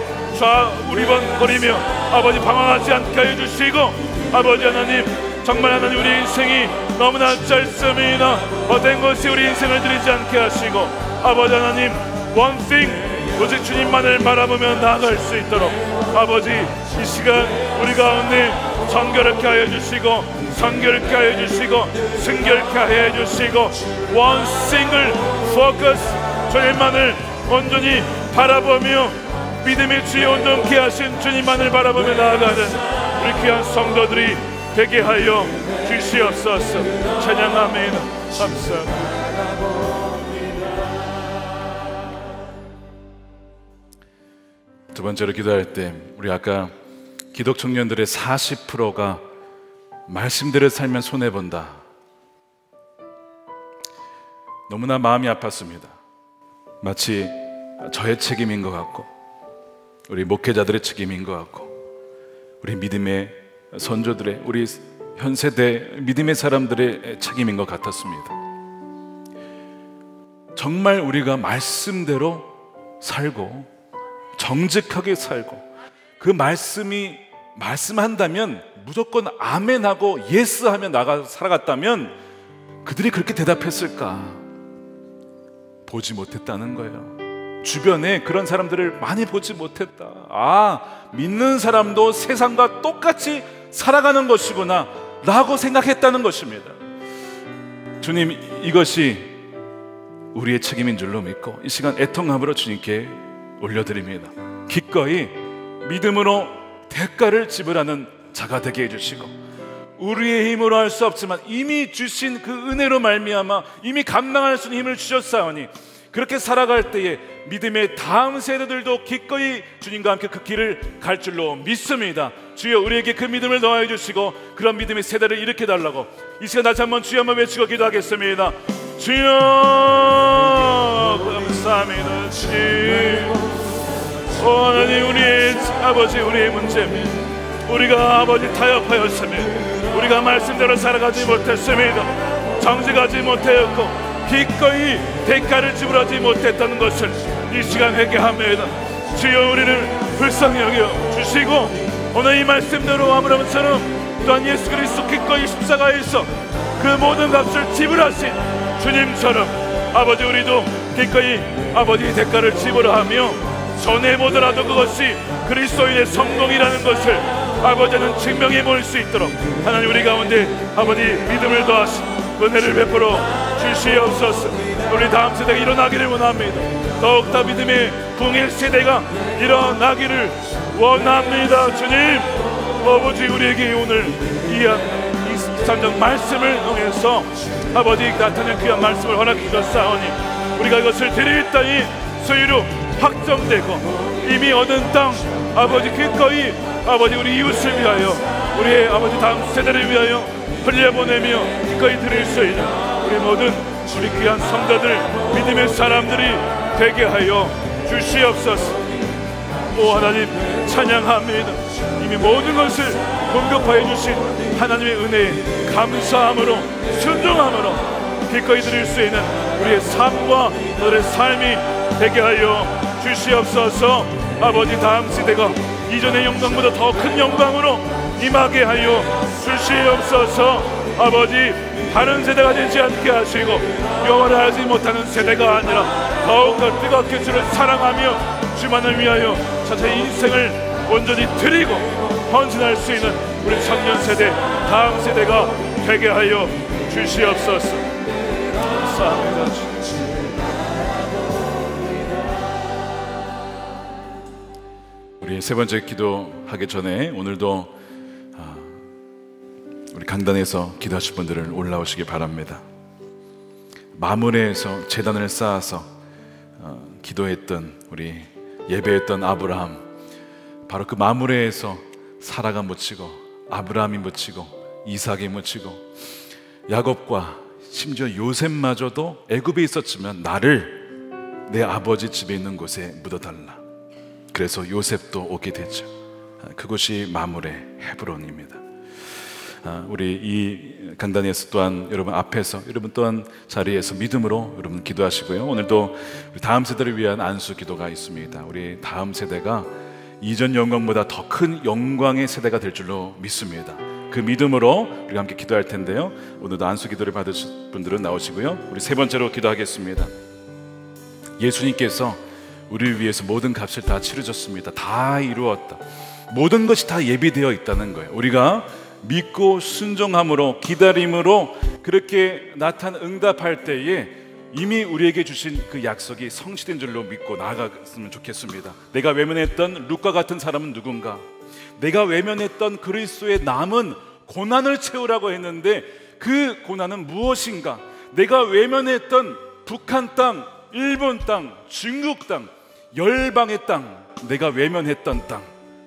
우리번거리며 아버지 방황하지 않게 하여 주시고 아버지 하나님, 정말 하나님 우리 인생이 너무나 짧습니다. 헛된 것이 우리 인생을 드리지 않게 하시고 아버지 하나님, one thing, 오직 주님만을 바라보며 나아갈 수 있도록 아버지 이 시간 우리 가운데 정결케 하여 주시고 성결케 하여 주시고 순결케 하여 주시고 one single focus, 주님만을 온전히 바라보며 믿음의 주에 온전케 하신 주님만을 바라보며 나아가는 우리 귀한 성도들이 되게 하여 주시옵소서. 찬양합니다. 감사합니다. 두 번째로 기도할 때 우리 아까 기독 청년들의 40%가 말씀대로 살면 손해본다, 너무나 마음이 아팠습니다. 마치 저의 책임인 것 같고 우리 목회자들의 책임인 것 같고 우리 믿음의 선조들의, 우리 현세대 믿음의 사람들의 책임인 것 같았습니다. 정말 우리가 말씀대로 살고 정직하게 살고 그 말씀이 말씀한다면 무조건 아멘하고 예스하며 나가 살아갔다면 그들이 그렇게 대답했을까? 보지 못했다는 거예요. 주변에 그런 사람들을 많이 보지 못했다. 믿는 사람도 세상과 똑같이 살아가는 것이구나 라고 생각했다는 것입니다. 주님, 이것이 우리의 책임인 줄로 믿고 이 시간 애통함으로 주님께 올려드립니다. 기꺼이 믿음으로 대가를 지불하는 자가 되게 해주시고 우리의 힘으로 할 수 없지만 이미 주신 그 은혜로 말미암아 이미 감당할 수 있는 힘을 주셨사오니 그렇게 살아갈 때에 믿음의 다음 세대들도 기꺼이 주님과 함께 그 길을 갈 줄로 믿습니다. 주여 우리에게 그 믿음을 더하여 주시고 그런 믿음의 세대를 일으켜달라고 이 시간 다시 한번 주여 한번 외치고 기도하겠습니다. 주여 감사합니다. 주님 하나님, 우리의 아버지, 우리의 문제입니다. 우리가 아버지 타협하였습니다. 우리가 말씀대로 살아가지 못했습니다. 정직하지 못하였고 기꺼이 대가를 지불하지 못했다는 것을 이 시간 회개합니다. 주여 우리를 불쌍히 여겨 주시고 오늘 이 말씀대로 아브라함처럼 또한 예수 그리스도 기꺼이 십자가에서 그 모든 값을 지불하신 주님처럼 아버지 우리도 기꺼이 아버지 대가를 지불하며 손해보더라도 그것이 그리스도인의 성공이라는 것을 아버지는 증명해 볼 수 있도록 하나님 우리 가운데 아버지 믿음을 더하시 은혜를 베풀어 주시옵소서. 우리 다음 세대가 일어나기를 원합니다. 더욱더 믿음의 궁일 세대가 일어나기를 원합니다. 주님 아버지 우리에게 오늘 이 산정 말씀을 통해서 아버지 나타낸 귀한 말씀을 허락해 주셨사오니 우리가 이것을 드릴 땅이 소유로 확정되고 이미 얻은 땅 아버지 기꺼이 아버지 우리 이웃을 위하여 우리의 아버지 다음 세대를 위하여 흘려보내며 기꺼이 드릴 수 있는 우리 모든 우리 귀한 성도들 믿음의 사람들이 되게 하여 주시옵소서. 오 하나님 찬양합니다. 이미 모든 것을 공급하여 주신 하나님의 은혜에 감사함으로 순종함으로 기꺼이 드릴 수 있는 우리의 삶과 너의 삶이 되게 하여 주시옵소서. 아버지 다음 세대가 이전의 영광보다 더 큰 영광으로 임하게 하여 주시옵소서. 아버지 다른 세대가 되지 않게 하시고 여호와를 알지 못하는 세대가 아니라 더욱더 뜨겁게 주를 사랑하며 주만을 위하여 자신의 인생을 온전히 드리고 헌신할 수 있는 우리 청년 세대 다음 세대가 되게 하여 주시옵소서. 감사합니다. 우리 세 번째 기도하기 전에 오늘도 우리 강단에서 기도하실 분들을 올라오시기 바랍니다. 마므레에서 제단을 쌓아서 기도했던 우리 예배했던 아브라함, 바로 그 마므레에서 사라가 묻히고 아브라함이 묻히고 이삭이 묻히고 야곱과 심지어 요셉마저도 애굽에 있었지만 나를 내 아버지 집에 있는 곳에 묻어달라. 그래서 요셉도 오게 됐죠. 그곳이 마므레 헤브론입니다. 우리 이 강단에서 또한 여러분 앞에서 여러분 또한 자리에서 믿음으로 여러분 기도하시고요. 오늘도 우리 다음 세대를 위한 안수 기도가 있습니다. 우리 다음 세대가 이전 영광보다 더 큰 영광의 세대가 될 줄로 믿습니다. 그 믿음으로 우리가 함께 기도할 텐데요. 오늘도 안수 기도를 받으실 분들은 나오시고요. 우리 세 번째로 기도하겠습니다. 예수님께서 우리를 위해서 모든 값을 다 치르셨습니다. 다 이루었다. 모든 것이 다 예비되어 있다는 거예요. 우리가 믿고 순종함으로 기다림으로 그렇게 응답할 때에 이미 우리에게 주신 그 약속이 성취된 줄로 믿고 나아갔으면 좋겠습니다. 내가 외면했던 룻과 같은 사람은 누군가? 내가 외면했던 그리스도의 남은 고난을 채우라고 했는데 그 고난은 무엇인가? 내가 외면했던 북한 땅, 일본 땅, 중국 땅, 열방의 땅, 내가 외면했던 땅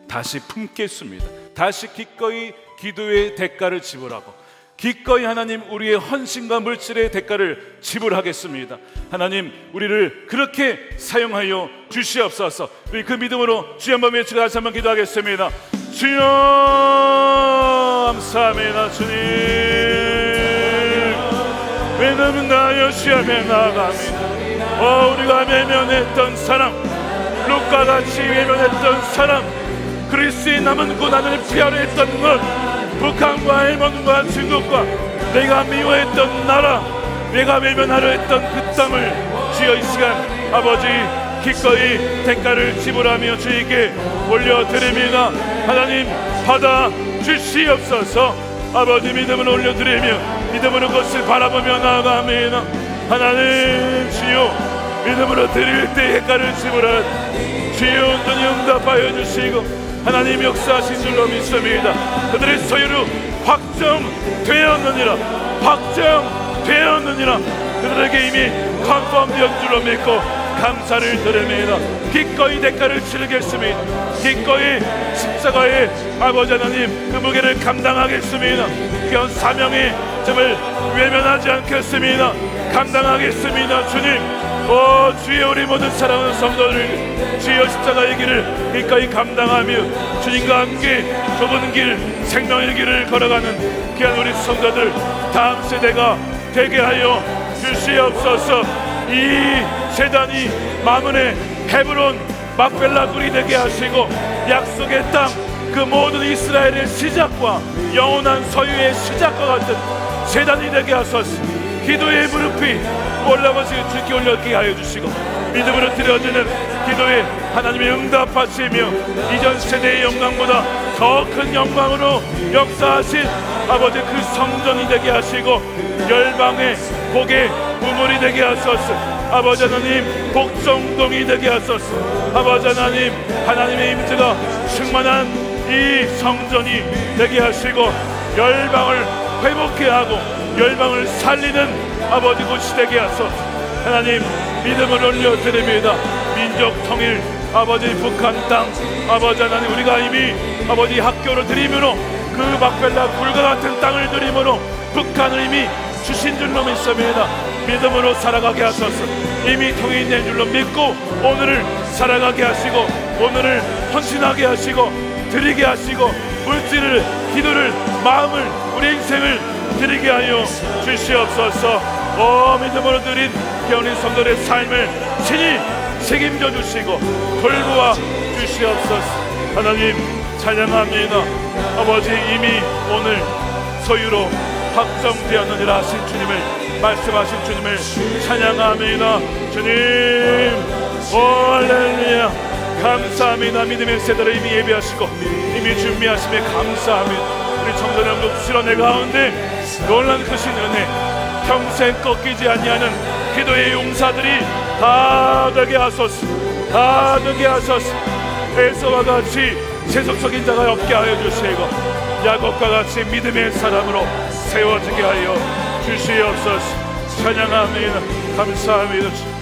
다시 품겠습니다. 다시 기꺼이 기도의 대가를 지불하고 기꺼이 하나님 우리의 헌신과 물질의 대가를 지불하겠습니다. 하나님 우리를 그렇게 사용하여 주시옵소서. 우리 그 믿음으로 주여 한번 외치고 다시 한번 기도하겠습니다. 주여 감사합니다. 주님 왜냐면 나 여시하며 나아갑니다. 우리가 외면했던 사람, 룻과 같이 외면했던 사람, 그리스도의 남은 고난을 피하려 했던 것, 북한과 일본과 중국과 내가 미워했던 나라, 내가 외면하려 했던 그 땅을 주여 이 시간 아버지 기꺼이 대가를 지불하며 주에게 올려드립니다. 하나님 받아 주시옵소서. 아버지 믿음을 올려드리며 믿음으로 그것을 바라보며 나아갑니다. 하나님 주여 믿음으로 드릴 때 대가를 지불한 주여 온전히 응답하여 주시고 하나님 역사하신 줄로 믿습니다. 그들의 소유로 확정되었느니라. 되었느니라. 그들에게 이미 컨펌 되었는 줄로 믿고 감사를 드립니다. 기꺼이 대가를 치르겠습니다. 기꺼이 십자가의 아버지 하나님 그 무게를 감당하겠습니다. 귀한 사명의 점을 외면하지 않겠습니다. 감당하겠습니다. 주님, 주여, 우리 모든 사랑하는 성도들, 주여 십자가의 길을 기꺼이 감당하며 주님과 함께 좁은 길, 생명의 길을 걸어가는 귀한 우리 성도들 다음 세대가 되게 하여 주시옵소서. 이 세단이 마문의 헤브론 막벨라 굴이 되게 하시고 약속의 땅 그 모든 이스라엘의 시작과 영원한 소유의 시작과 같은 세단이 되게 하소서. 기도의 무릎이 올라가시고 주께 올려지게 하여 주시고 믿음으로 드려지는 기도에 하나님의 응답하시며 이전 세대의 영광보다 더 큰 영광으로 역사하신 아버지 그 성전이 되게 하시고 열방의 복의 우물이 되게 하소서. 아버지 하나님 복성동이 되게 하소서. 아버지 하나님 하나님의 임재가 충만한 이 성전이 되게 하시고 열방을 회복케 하고 열방을 살리는 아버지 곳이 되게 하소서. 하나님 믿음을 올려드립니다. 민족 통일 아버지 북한 땅 아버지 하나님 우리가 이미 아버지 학교를 드림으로 그 막벨라 굴과 같은 땅을 드림으로 북한을 이미 주신 줄로 믿습니다. 믿음으로 살아가게 하소서. 이미 통일된 줄로 믿고 오늘을 살아가게 하시고 오늘을 헌신하게 하시고 드리게 하시고 물질을 기도를 마음을 우리 인생을 드리게 하여 주시옵소서. 믿음으로 드린 귀한 성도의 삶을 친히 책임져 주시고 돌보아 주시옵소서. 하나님 찬양합니다. 아버지 이미 오늘 소유로 확정되었느니라 하신 주님을 말씀하신 주님을 찬양합니다. 주님 할렐루야 감사합니다. 믿음의 세대를 이미 예비하시고 이미 준비하심에 감사합니다. 우리 청소년도 실현의 가운데 놀란 크신 은혜 평생 꺾이지 아니하는 기도의 용사들이 다 되게 하소서. 다 되게 하소서. 에서와 같이 세속적인 자가 없게 하여 주시고 야곱과 같이 믿음의 사람으로 세워지게 하여 주시옵소서. 찬양합니다. 감사합니다.